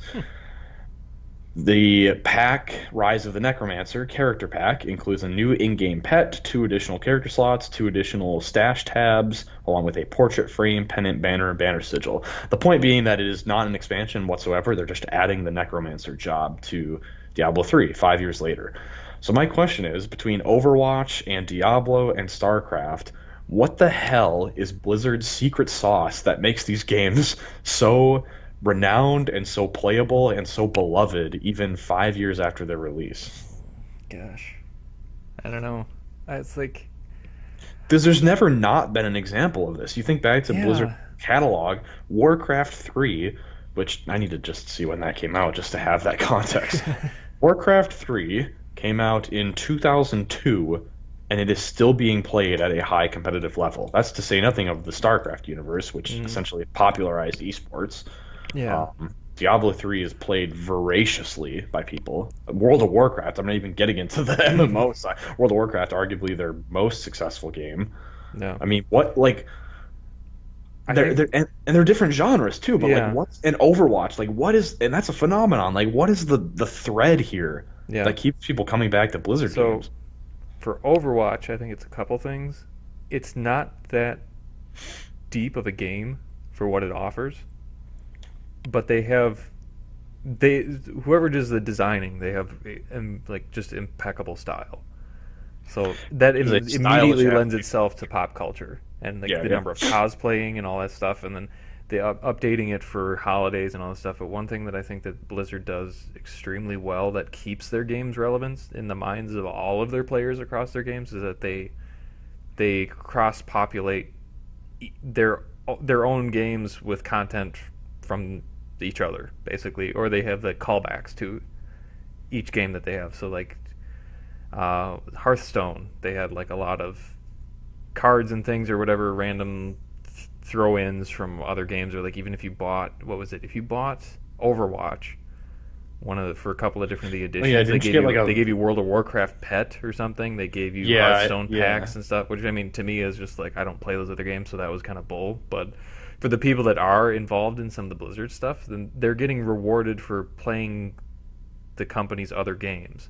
The pack, Rise of the Necromancer character pack, includes a new in-game pet, two additional character slots, two additional stash tabs, along with a portrait frame, pennant, banner, and banner sigil. The point being that it is not an expansion whatsoever. They're just adding the Necromancer job to Diablo 3 5 years later. So my question is, between Overwatch and Diablo and StarCraft, what the hell is Blizzard's secret sauce that makes these games so renowned and so playable and so beloved even 5 years after their release? Gosh, I don't know. It's like, Because there's never not been an example of this. You think back to Blizzard yeah, catalog, Warcraft 3, which I need to just see when that came out just to have that context. Warcraft 3 came out in 2002, and it is still being played at a high competitive level. That's to say nothing of the StarCraft universe, which mm, essentially popularized esports. yeah, Diablo 3 is played voraciously by people. World of Warcraft, I'm not even getting into the MMO side. World of Warcraft, arguably their most successful game. no, I mean, what, like, I they're think, and they're different genres too. But like, yeah, what's an Overwatch? Like, what is and that's a phenomenon. Like, what is the thread here yeah. that keeps people coming back to Blizzard So games? for Overwatch, I think it's a couple things. It's not that deep of a game for what it offers, but they whoever does the designing, they have like just impeccable style. So that It is a stylish immediately lends aesthetic. itself to pop culture and like Yeah, the yeah, number of cosplaying and all that stuff, and then the updating it for holidays and all that stuff. But one thing that I think that Blizzard does extremely well that keeps their games relevant in the minds of all of their players across their games is that they cross populate their their own games with content from each other basically, or they have the callbacks to each game that they have. So like Hearthstone, they had like a lot of cards and things or whatever random throw-ins from other games, or like even if you bought what was it? If you bought Overwatch, one of the, for a couple of different of the oh yeah. editions, Didn't you get like they a gave you World of Warcraft pet or something. They gave you yeah, Hearthstone yeah. packs and stuff, which I mean to me is just like I don't play those other games, so that was kind of bull. But for the people that are involved in some of the Blizzard stuff, then they're getting rewarded for playing the company's other games.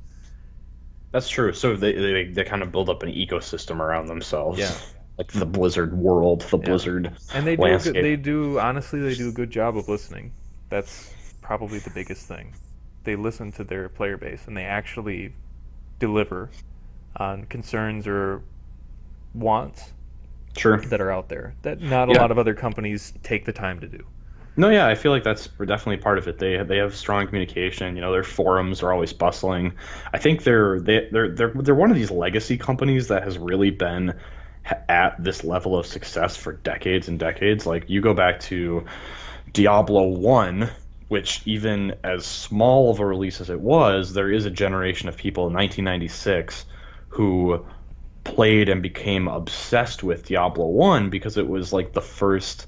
That's true. So they kind of build up an ecosystem around themselves, Yeah, like the Blizzard world, the yeah. Blizzard And they do a good, landscape. they do honestly they do a good job of listening. That's probably the biggest thing. They listen to their player base and they actually deliver on concerns or wants Sure. that are out there that not a Yeah. lot of other companies take the time to do. No, yeah, I feel like that's definitely part of it. They have strong communication. You know, their forums are always bustling. I think they're one of these legacy companies that has really been at this level of success for decades and decades. Like you go back to Diablo 1, which even as small of a release as it was, there is a generation of people in 1996 who played and became obsessed with Diablo 1 because it was like the first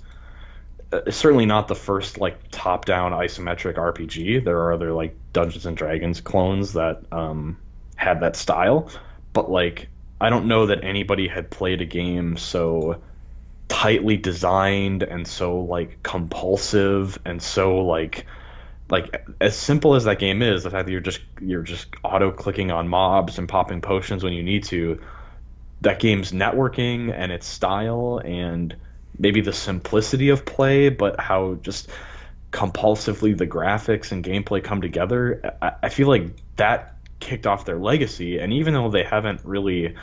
certainly not the first like top-down isometric RPG. There are other like Dungeons and Dragons clones that had that style, but like I don't know that anybody had played a game so tightly designed and so like compulsive and so like as simple as that game is, the fact that you're just auto clicking on mobs and popping potions when you need to, that game's networking and its style and maybe the simplicity of play, but how just compulsively the graphics and gameplay come together. I feel like that kicked off their legacy, and even though they haven't really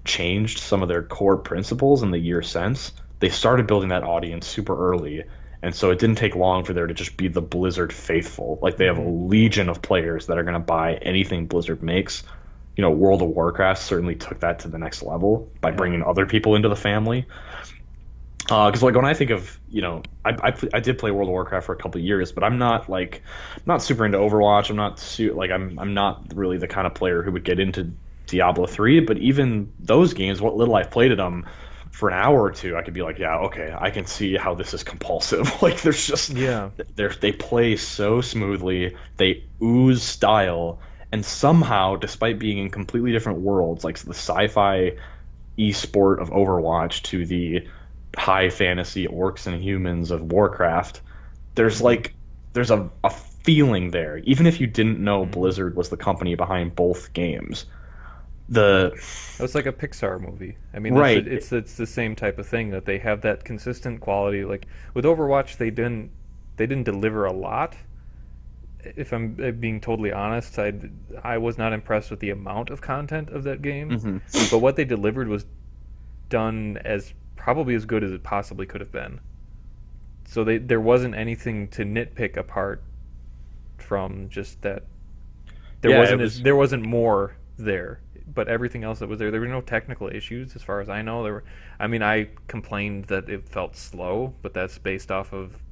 changed some of their core principles in the year since, they started building that audience super early. And so it didn't take long for there to just be the Blizzard faithful. Like they have a Mm-hmm. legion of players that are going to buy anything Blizzard makes. You know, World of Warcraft certainly took that to the next level by Yeah. bringing other people into the family. Because like when I think of, you know, I did play World of Warcraft for a couple of years, but I'm not like I'm not super into Overwatch. I'm not like I'm not really the kind of player who would get into Diablo 3. But even those games, what little I've played of them for an hour or two, I could be like, yeah, okay, I can see how this is compulsive. Like there's just Yeah. they play so smoothly, they ooze style, and somehow, despite being in completely different worlds, like the sci-fi esport of Overwatch to the high fantasy orcs and humans of Warcraft, there's Mm-hmm. like a feeling there. Even if you didn't know Mm-hmm. Blizzard was the company behind both games. The It's like a Pixar movie. I mean, right, it's the same type of thing that they have that consistent quality. Like with Overwatch, they didn't deliver a lot. If I'm being totally honest, I was not impressed with the amount of content of that game, mhm. but what they delivered was done as probably as good as it possibly could have been. So there wasn't anything to nitpick apart from just that. Yeah, it was There wasn't more there, but everything else that was there were no technical issues as far as I know. There were, I mean, I complained that it felt slow, but that's based off of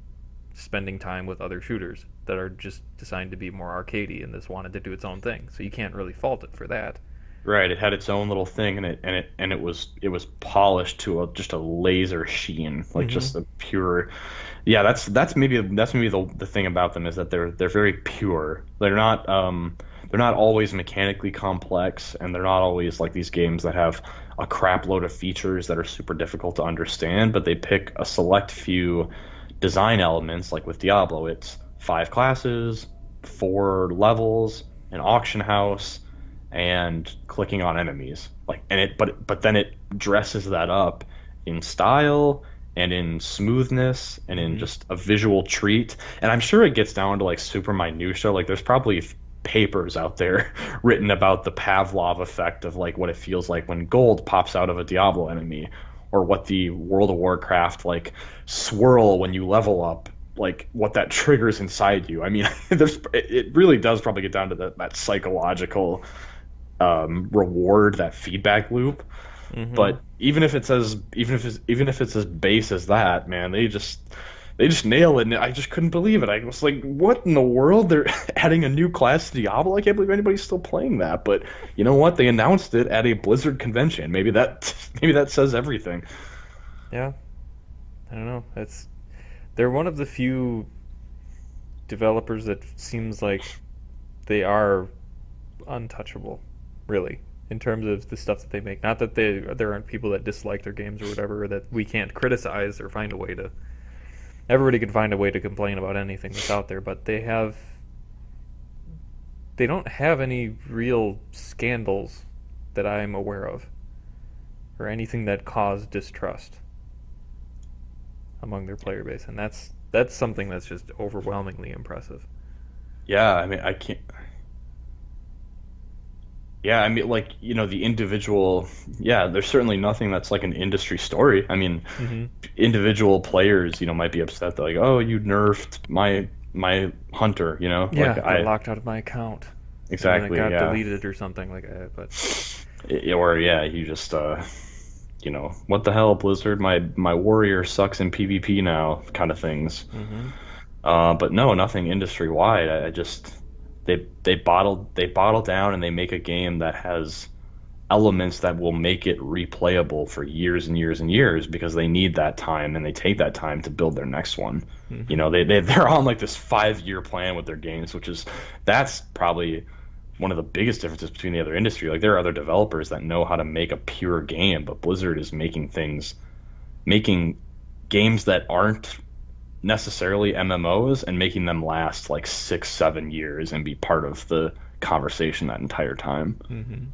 spending time with other shooters that are just designed to be more arcadey and this wanted to do its own thing. So you can't really fault it for that. right. It had its own little thing, and it was polished to just a laser sheen, like Hmm. just a pure. Yeah, that's maybe the thing about them is that they're very pure. They're not they're not always mechanically complex, and they're not always like these games that have a crap load of features that are super difficult to understand, but they pick a select few design elements. Like with Diablo, it's 5 classes, 4 levels, an auction house, and clicking on enemies. Like, and it but then it dresses that up in style and in smoothness and in Hmm. just a visual treat. And I'm sure it gets down to like super minutia. Like there's probably papers out there written about the Pavlov effect of like what it feels like when gold pops out of a Diablo enemy, or what the World of Warcraft like swirl when you level up, like what that triggers inside you. I mean, it really does probably get down to that psychological reward, that feedback loop. Hmm. But even if it's as base as that, man, they just nail it. And I just couldn't believe it. I was like, what in the world? They're adding a new class to Diablo. I can't believe anybody's still playing that. But you know what? They announced it at a Blizzard convention. Maybe that says everything. Yeah, I don't know. They're one of the few developers that seems like they are untouchable, really, in terms of the stuff that they make. Not that there aren't people that dislike their games or whatever, or that we can't criticize or find a way to. Everybody can find a way to complain about anything that's out there, but they don't have any real scandals that I'm aware of, or anything that caused distrust among their player base, and that's something that's just overwhelmingly impressive. Yeah, I mean, I can't. Yeah, I mean, like, the individual. Yeah, there's certainly nothing that's like an industry story. I mean, Hmm. individual players, might be upset. They're like, "Oh, you nerfed my hunter," Yeah, like got I locked out of my account, and then it exactly, got yeah. deleted or something like that. But Or yeah, you just what the hell, Blizzard? My warrior sucks in PvP now, kind of things. hmm. But no, nothing industry wide. I just they bottle down and they make a game that has elements that will make it replayable for years and years and years, because they need that time and they take that time to build their next one. Hmm. They're on like this 5 year plan with their games, that's probably one of the biggest differences between the other industry. Like there are other developers that know how to make a pure game, but Blizzard is making games that aren't necessarily MMOs and making them last like 6, 7 years and be part of the conversation that entire time. Hmm.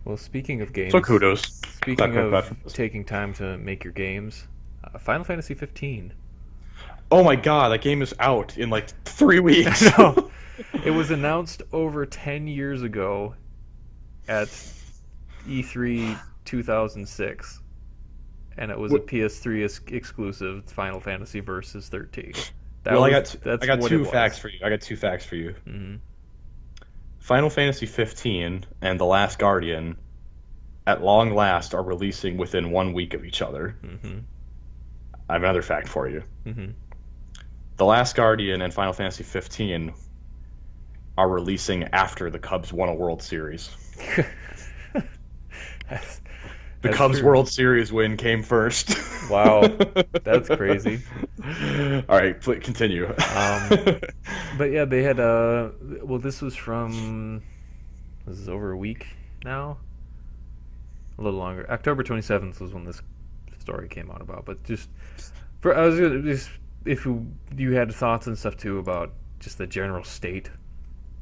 Well, speaking of So games, kudos. speaking That of taking time to make your games, Final Fantasy 15. Oh my god, that game is out in like 3 weeks. No, it was announced over 10 years ago at E3 2006, and it was a PS3 exclusive, Final Fantasy Versus 13. Well, I That's got what it two facts was. for you. I got two facts for you. Hmm. Final Fantasy 15 and The Last Guardian, at long last, are releasing within 1 week of each other. Hmm. I have another fact for you. Hmm. The Last Guardian and Final Fantasy 15 are releasing after the Cubs won a World Series. that's, The that's Cubs true. World Series win came first. Wow, that's crazy. All right, continue. Um, but yeah, they had well, this is over a week now, a little longer. October 27th was when this story came out about. But just for I was gonna just if you had thoughts and stuff too about just the general state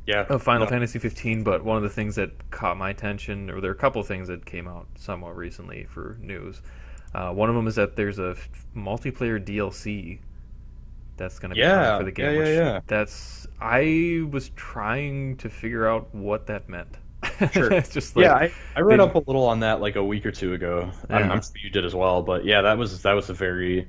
Yeah, of Final no, Fantasy 15. But one of the things that caught my attention, or there are a couple of things that came out somewhat recently for news. One of them is that there's a multiplayer DLC that's going to be coming for yeah, the yeah, game, yeah, which yeah. that's I was trying to figure out what that meant. Sure. It's just Yeah, like I read they, up a little on that like a week or two ago. I'm yeah. sure you did as well, but yeah, that was a very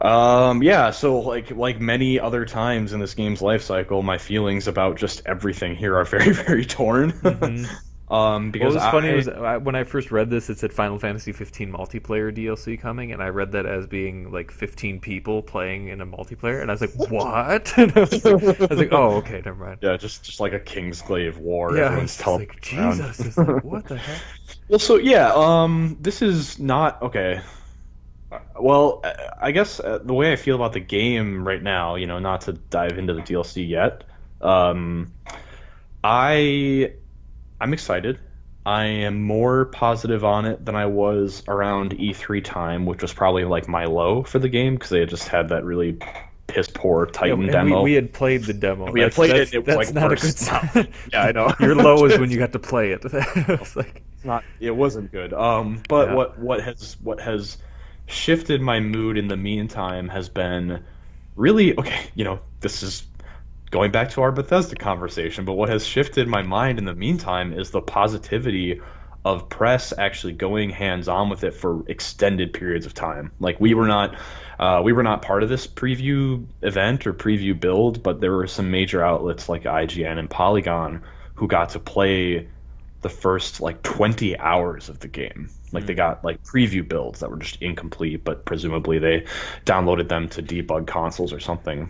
yeah, so like many other times in this game's life cycle, my feelings about just everything here are very, very torn. Hmm. What Because was funny was when I first read this, it said Final Fantasy 15 multiplayer DLC coming, and I read that as being like 15 people playing in a multiplayer, and I was like, "What?" And I was like, "Oh, okay, never mind." yeah, just like a Kingsglaive war, Yeah, I everyone's was just like, teleporting around. Jesus, it's like, what the heck? Well, so yeah, this is not okay. Well, I guess the way I feel about the game right now, not to dive into the DLC yet, um, I I'm excited. I am more positive on it than I was around E3 time, which was probably like my low for the game because they had just had that really piss poor Yeah, Titan and we demo. had played the demo. We had That's played it, that's and it was like that's not a worse. good Not sign. yeah, I know. Your low is when you got to play it. It's like, It's not it wasn't good. But yeah. what has shifted my mood in the meantime has been really okay. This is going back to our Bethesda conversation, but what has shifted my mind in the meantime is the positivity of press actually going hands on with it for extended periods of time. Like we were not part of this preview event or preview build, but there were some major outlets like IGN and Polygon who got to play the first like 20 hours of the game. Like they Mm. got like preview builds that were just incomplete, but presumably they downloaded them to debug consoles or something.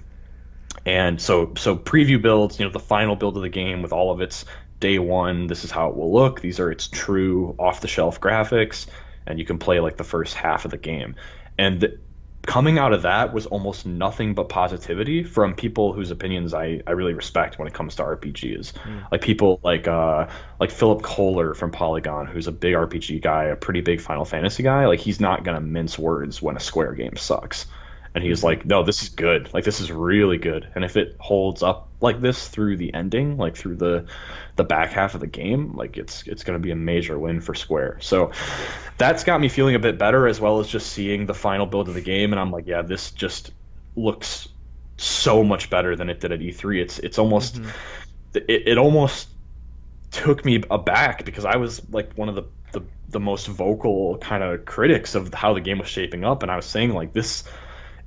And so preview builds, the final build of the game with all of its day one, this is how it will look. These are its true off the shelf graphics, and you can play like the first half of the game. And coming out of that was almost nothing but positivity from people whose opinions I really respect when it comes to RPGs. Mm. Like people like Philip Kohler from Polygon, who's a big RPG guy, a pretty big Final Fantasy guy. Like he's not gonna mince words when a Square game sucks. And he's Hmm. like, no, this is good. Like this is really good. And if it holds up like this through the ending, like through the back half of the game, like it's going to be a major win for Square. So that's got me feeling a bit better, as well as just seeing the final build of the game. And I'm like, yeah, this just looks so much better than it did at E3. It's almost Hmm. it almost took me aback because I was like one of the most vocal kind of critics of how the game was shaping up, and I was saying like this,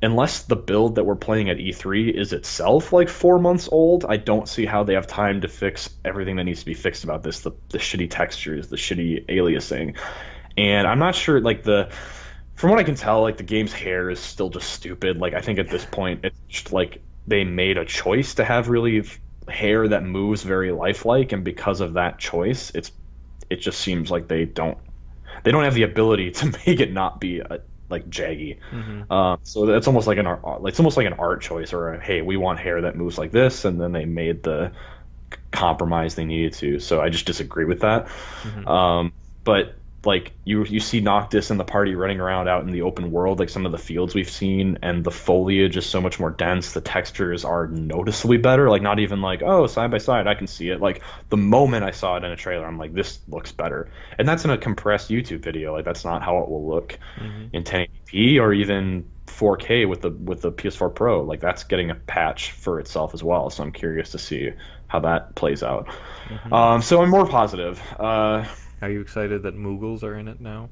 unless the build that we're playing at E3 is itself like 4 months old, I don't see how they have time to fix everything that needs to be fixed about this. The shitty textures, the shitty aliasing, and I'm not sure like from what I can tell, like the game's hair is still just stupid. Like I think at this point, it's just like they made a choice to have really hair that moves very lifelike, and because of that choice, it just seems like they don't have the ability to make it not be like jaggy. Hmm. So that's almost like it's almost like an art choice, or hey, we want hair that moves like this, and then they made the compromise they needed to. So I just disagree with that. Hmm. But like you see Noctis and the party running around out in the open world, like some of the fields we've seen, and the foliage is so much more dense. The textures are noticeably better. Like not even like, oh, side by side, I can see it. Like the moment I saw it in a trailer, I'm like, this looks better. And that's in a compressed YouTube video. Like that's not how it will look Hmm. in 1080p or even 4K with the PS4 Pro. Like that's getting a patch for itself as well. So I'm curious to see how that plays out. Hmm. So I'm more positive. Are you excited that Moogles are in it now?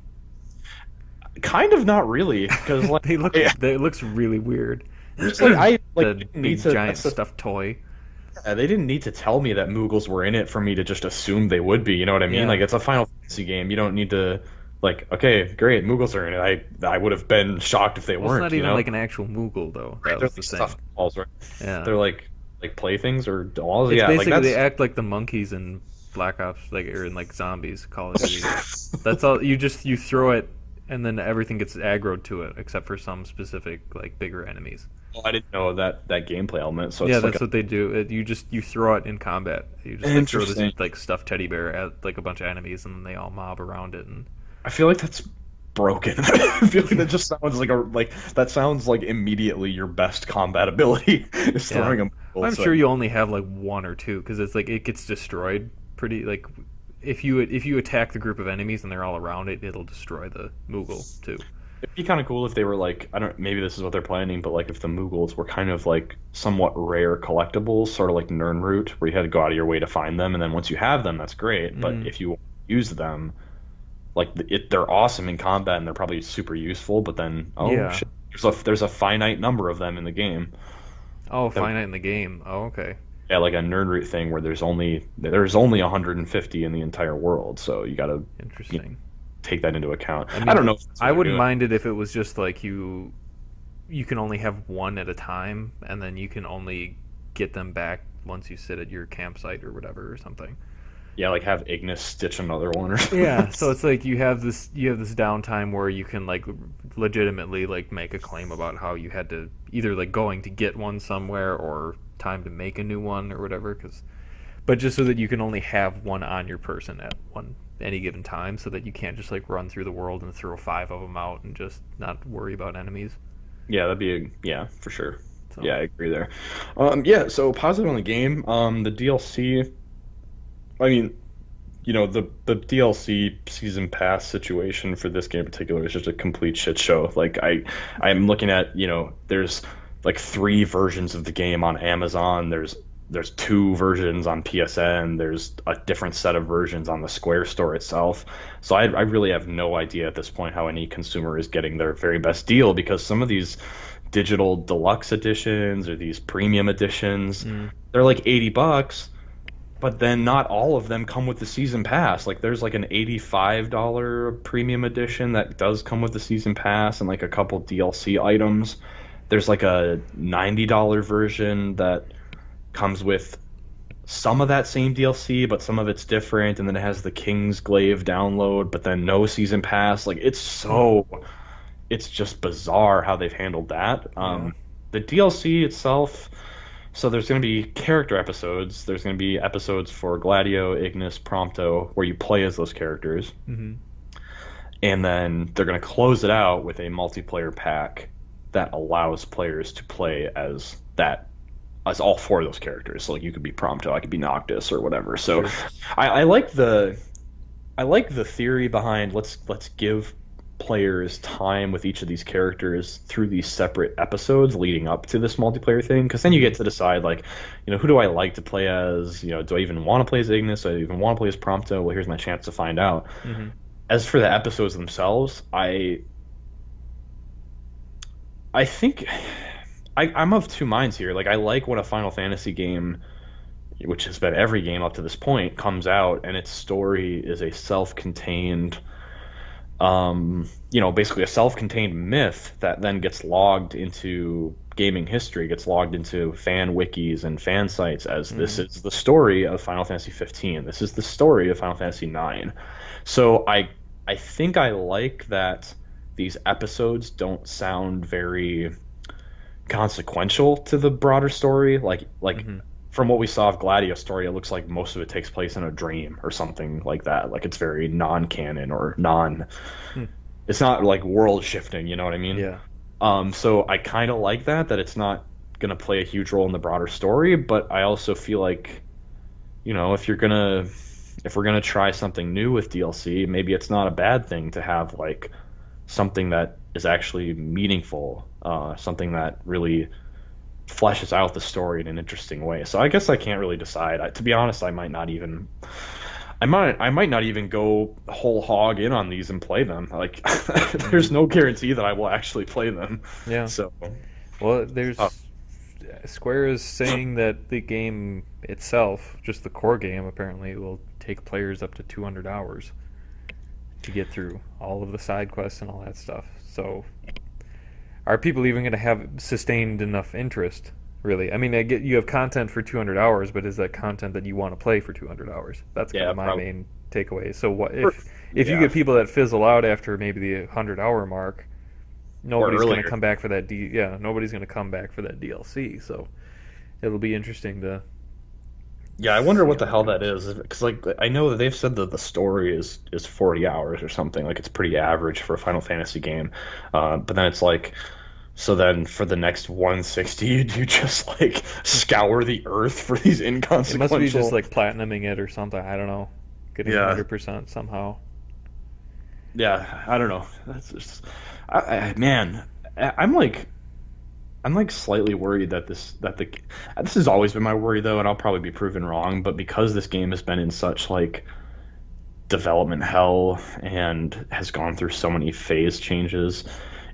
Kind of not really, because like It looks really weird. just like I like The didn't need big to. giant That's the stuffed toy. they didn't need to tell me that Moogles were in it for me to just assume they would be. You know what I mean? Yeah. Like it's a Final Fantasy game. You don't need to like. Okay, great, Moogles are in it. I would have been shocked if they Well, it's weren't. not You even know? like an actual Moogle though. Right? That They're was the like thing. stuffed dolls, right? Yeah. They're like playthings or dolls. It's Yeah, like basically they that's. act like the monkeys in Black Ops, like or in like zombies, Call of Duty. That's all. You throw it, and then everything gets aggroed to it, except for some specific like bigger enemies. Well, I didn't know that gameplay element. So Yeah, it's like that's what they do. You throw it in combat. You just like throw this interesting. like stuffed teddy bear at like a bunch of enemies, and then they all mob around it. And I feel like that's broken. I feel like that just sounds like that sounds like immediately your best combat ability is yeah, throwing a I'm missile. So sure you only have like one or two because it's like it gets destroyed pretty like if you attack the group of enemies and they're all around it, it'll destroy the Moogle too. it'd be kind of cool if they were like I don't maybe this is what they're planning, but like if the Moogles were kind of like somewhat rare collectibles, sort of like Nirnroot, where you had to go out of your way to find them, and then once you have them, that's great. But Mm. if you use them, like they're awesome in combat and they're probably super useful. But then oh Yeah. shit, there's a finite number of them in the game. Oh, That finite in the game. Oh, okay. Yeah, like a Nerdroot thing where there's only 150 in the entire world, so you got to Interesting. take that into account. I I mean, don't know if that's what I they're wouldn't doing. mind it if it was just like you can only have one at a time, and then you can only get them back once you sit at your campsite or whatever or something. Yeah, like have Ignis stitch another one or something. Yeah, so it's like you have this downtime where you can like legitimately like make a claim about how you had to either like going to get one somewhere or time to make a new one or whatever. Because but just so that you can only have one on your person at one any given time, so that you can't just like run through the world and throw 5 of them out and just not worry about enemies. Yeah, that'd be yeah, for sure. So Yeah, I agree there. Yeah, so positive on the game. The DLC. I mean, the DLC season pass situation for this game in particular is just a complete shit show. Like I'm looking at, there's like 3 versions of the game on Amazon. There's 2 versions on PSN. There's a different set of versions on the Square store itself. So I really have no idea at this point how any consumer is getting their very best deal, because some of these digital deluxe editions or these premium editions, they're like $80, but then not all of them come with the season pass. Like there's like an $85 premium edition that does come with the season pass and like a couple DLC items. There's like a $90 version that comes with some of that same DLC, but some of it's different, and then it has the King's Glaive download, but then no season pass. Like it's just bizarre how they've handled that. yeah. The DLC itself, so there's going to be character episodes. There's going to be episodes for Gladio, Ignis, Prompto, where you play as those characters. Mm-hmm. And then they're going to close it out with a multiplayer pack that allows players to play as all 4 of those characters. So like you could be Prompto, I could be Noctis or whatever. So Sure. I like the theory behind let's give players time with each of these characters through these separate episodes leading up to this multiplayer thing, because then you get to decide, like, who do I like to play as? Do I even want to play as Ignis? Do I even want to play as Prompto? Well, here's my chance to find out. Mm-hmm. As for the episodes themselves, I think I'm of 2 minds here. Like, I like when a Final Fantasy game, which has been every game up to this point, comes out and its story is a self-contained, basically a self-contained myth that then gets logged into gaming history, gets logged into fan wikis and fan sites as this is the story of Final Fantasy 15. This is the story of Final Fantasy 9. So I think I like that these episodes don't sound very consequential to the broader story. Like from what we saw of Gladio's story, it looks like most of it takes place in a dream or something like that. Like it's very non-canon or it's not like world shifting, you know what I mean? Yeah. So I kind of like that it's not going to play a huge role in the broader story, but I also feel like, if we're going to try something new with DLC, maybe it's not a bad thing to have like something that is actually meaningful, something that really fleshes out the story in an interesting way. So I guess I can't really decide. To be honest, I might not even go whole hog in on these and play them. Like, there's no guarantee that I will actually play them. Yeah. So, well, Square is saying that the game itself, just the core game, apparently will take players up to 200 hours to get through all of the side quests and all that stuff. So, are people even going to have sustained enough interest? Really, I mean, I get you have content for 200 hours, but is that content that you want to play for 200 hours? That's kind of my main takeaway. So, what if you get people that fizzle out after maybe the 100-hour mark? Nobody's going to come back for that. Nobody's going to come back for that DLC. So, it'll be interesting to. Yeah, I wonder what the hell that is, because like I know that they've said that the story is 40 hours or something. Like it's pretty average for a Final Fantasy game, but then it's like. So then for the next 160, you just like scour the earth for these inconsequential... It must be just like platinuming it or something. I don't know. Getting 100% somehow. Yeah, I don't know. That's just... man, I'm like slightly worried that this has always been my worry though, and I'll probably be proven wrong, but because this game has been in such like development hell and has gone through so many phase changes,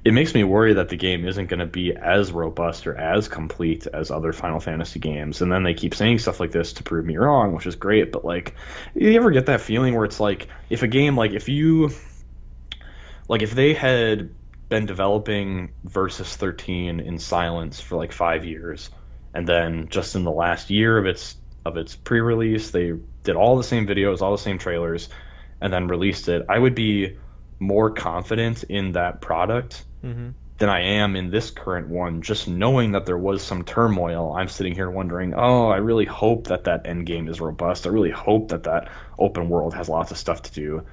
it makes me worry that the game isn't going to be as robust or as complete as other Final Fantasy games. And then they keep saying stuff like this to prove me wrong, which is great. But like, you ever get that feeling where it's like, if a game, like if they had been developing Versus 13 in silence for like 5 years, and then just in the last year of its pre-release, they did all the same videos, all the same trailers, and then released it, I would be more confident in that product than I am in this current one. Just knowing that there was some turmoil, I'm sitting here wondering, oh, I really hope that that end game is robust. I really hope that that open world has lots of stuff to do.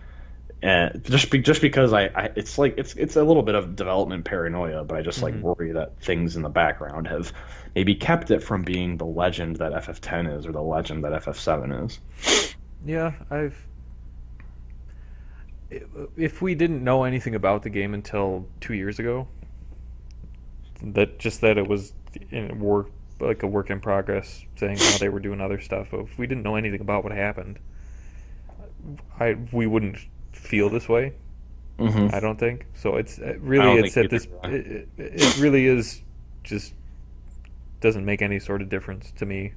And just because it's like it's a little bit of development paranoia, but I just like Hmm. worry that things in the background have maybe kept it from being the legend that FF10 is or the legend that FF7 is. Yeah, if we didn't know anything about the game until 2 years ago, that it was in work, like a work in progress, saying how they were doing other stuff. But if we didn't know anything about what happened, we wouldn't feel this way. Hmm. I don't think so. I don't think It's at either. this. It really is just doesn't make any sort of difference to me,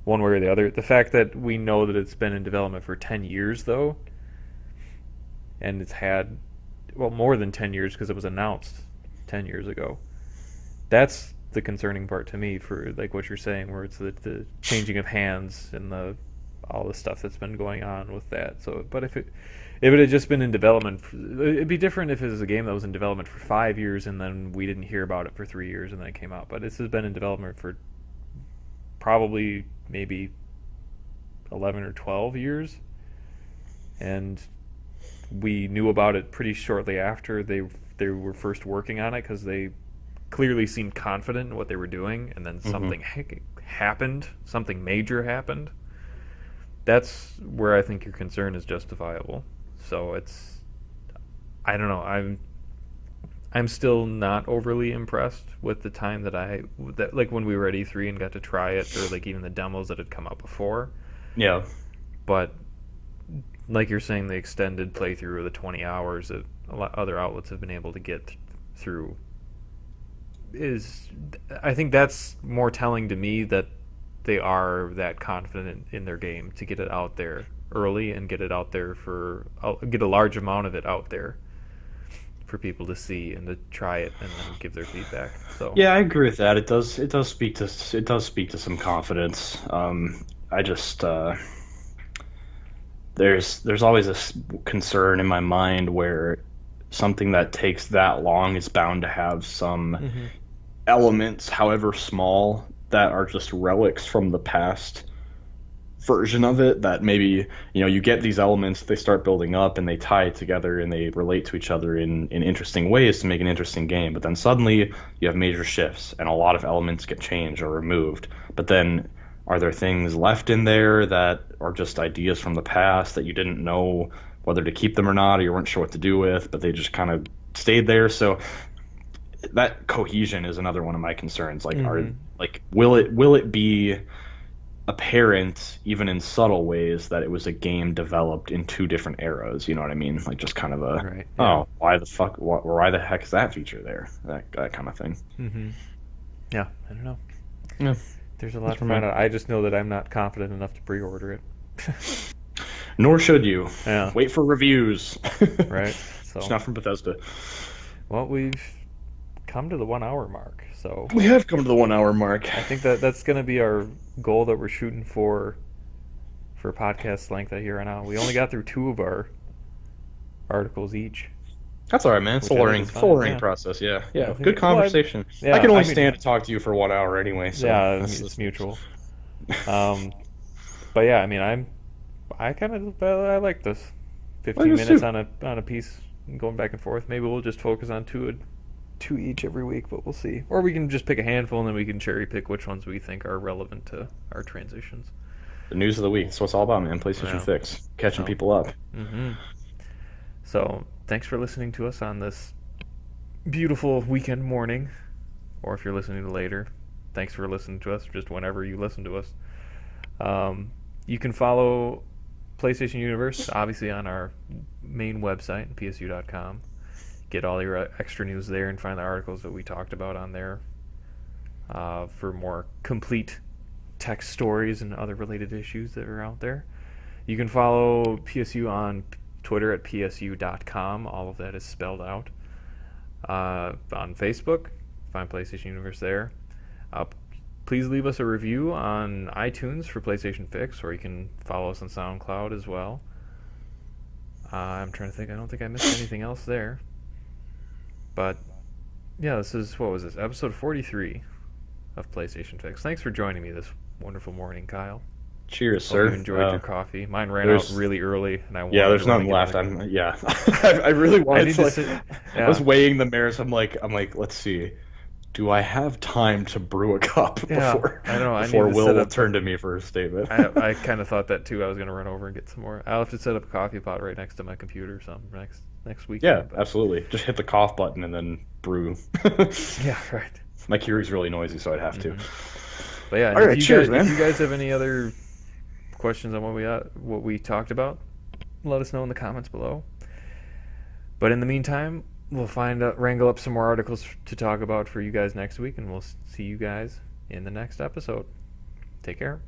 one way or the other. The fact that we know that it's been in development for 10 years, though, and it's had, well, more than 10 years because it was announced 10 years ago. That's the concerning part to me, for like what you're saying, where it's the changing of hands and the all the stuff that's been going on with that. So, but if it had just been in development, it'd be different if it was a game that was in development for 5 years and then we didn't hear about it for 3 years and then it came out. But this has been in development for probably maybe 11 or 12 years, and we knew about it pretty shortly after they were first working on it, because they clearly seemed confident in what they were doing, and then Hmm. happened, something major happened. That's where I think your concern is justifiable. So it's, I don't know. I'm still not overly impressed with the time that like when we were at E3 and got to try it, or like even the demos that had come out before. Yeah. But like you're saying, the extended playthrough of the 20 hours that a lot other outlets have been able to get through is, I think that's more telling to me that they are that confident in their game to get it out there early and get it out there get a large amount of it out there for people to see and to try it and then give their feedback. So, Yeah, I agree with that. It does speak to some confidence. I just there's always this concern in my mind where something that takes that long is bound to have some hmm elements, however small, that are just relics from the past version of it, that maybe, you get these elements, they start building up and they tie it together and they relate to each other in interesting ways to make an interesting game, but then suddenly you have major shifts and a lot of elements get changed or removed. But then are there things left in there that are just ideas from the past that you didn't know whether to keep them or not, or you weren't sure what to do with, but they just kind of stayed there? So that cohesion is another one of my concerns. hmm Will it be apparent, even in subtle ways, that it was a game developed in two different eras? You know what I mean? Like just kind of a, right, yeah. oh, why the heck is that feature there? That kind of thing. hmm Yeah, I don't know. Yeah, There's a that's lot to for find me. out. I just know that I'm not confident enough to pre-order it. Nor should you. Yeah, Wait for reviews. right. It's So, not from Bethesda. well, we've come to the 1 hour mark. So, We have come to the 1 hour mark. I think that's going to be our goal that we're shooting for podcast length here on out. We only got through two of our articles each, That's all right, man. It's a which I think learning, is it's a fine. learning Yeah. process. Yeah, Yeah, yeah. I Good think, well, conversation. I yeah, can I only mean, stand to talk to you for 1 hour anyway, so yeah, that's it's just. mutual. Um, but yeah, I mean, I like this. I 15 guess minutes too. on a piece, going back and forth. Maybe we'll just focus on two each every week, but we'll see. Or we can just pick a handful and then we can cherry pick which ones we think are relevant to our transitions. The news of the week. That's what it's all about, man. PlayStation Yeah. Fix. Catching So, people up. hmm so thanks for listening to us on this beautiful weekend morning, or if you're listening later, thanks for listening to us. Just whenever you listen to us. Um, you can follow PlayStation Universe obviously on our main website, psu.com. Get all your extra news there and find the articles that we talked about on there, for more complete tech stories and other related issues that are out there. You can follow PSU on Twitter at psu.com. All of that is spelled out. On Facebook, find PlayStation Universe there. Uh, Please leave us a review on iTunes for PlayStation Fix, or you can follow us on SoundCloud as well. I'm trying to think. I don't think I missed anything else there. But Yeah, this is, what was this, episode 43 of PlayStation Fix. Thanks for joining me this wonderful morning, Kyle. Cheers, Hope you sir. enjoyed your coffee. Mine ran out There's really early, and I Yeah, wanted to there's run nothing and get left. another cup. I really I wanted need to to like. sit. I was Yeah, weighing the merits. I'm like, let's see. Do I have time to brew a cup yeah. I know. I need before to set Will will up. turn to me for a statement? I kind of thought that too. I was gonna run over and get some more. I'll have to set up a coffee pot right next to my computer or something next Yeah, weekend. But absolutely. Just hit the cough button and then brew. yeah, right. My Keurig's really noisy, so I'd have to. hmm But yeah, and All right, cheers, if man. you guys have any other questions on what we talked about, let us know in the comments below. But in the meantime, we'll wrangle up some more articles to talk about for you guys next week, and we'll see you guys in the next episode. Take care.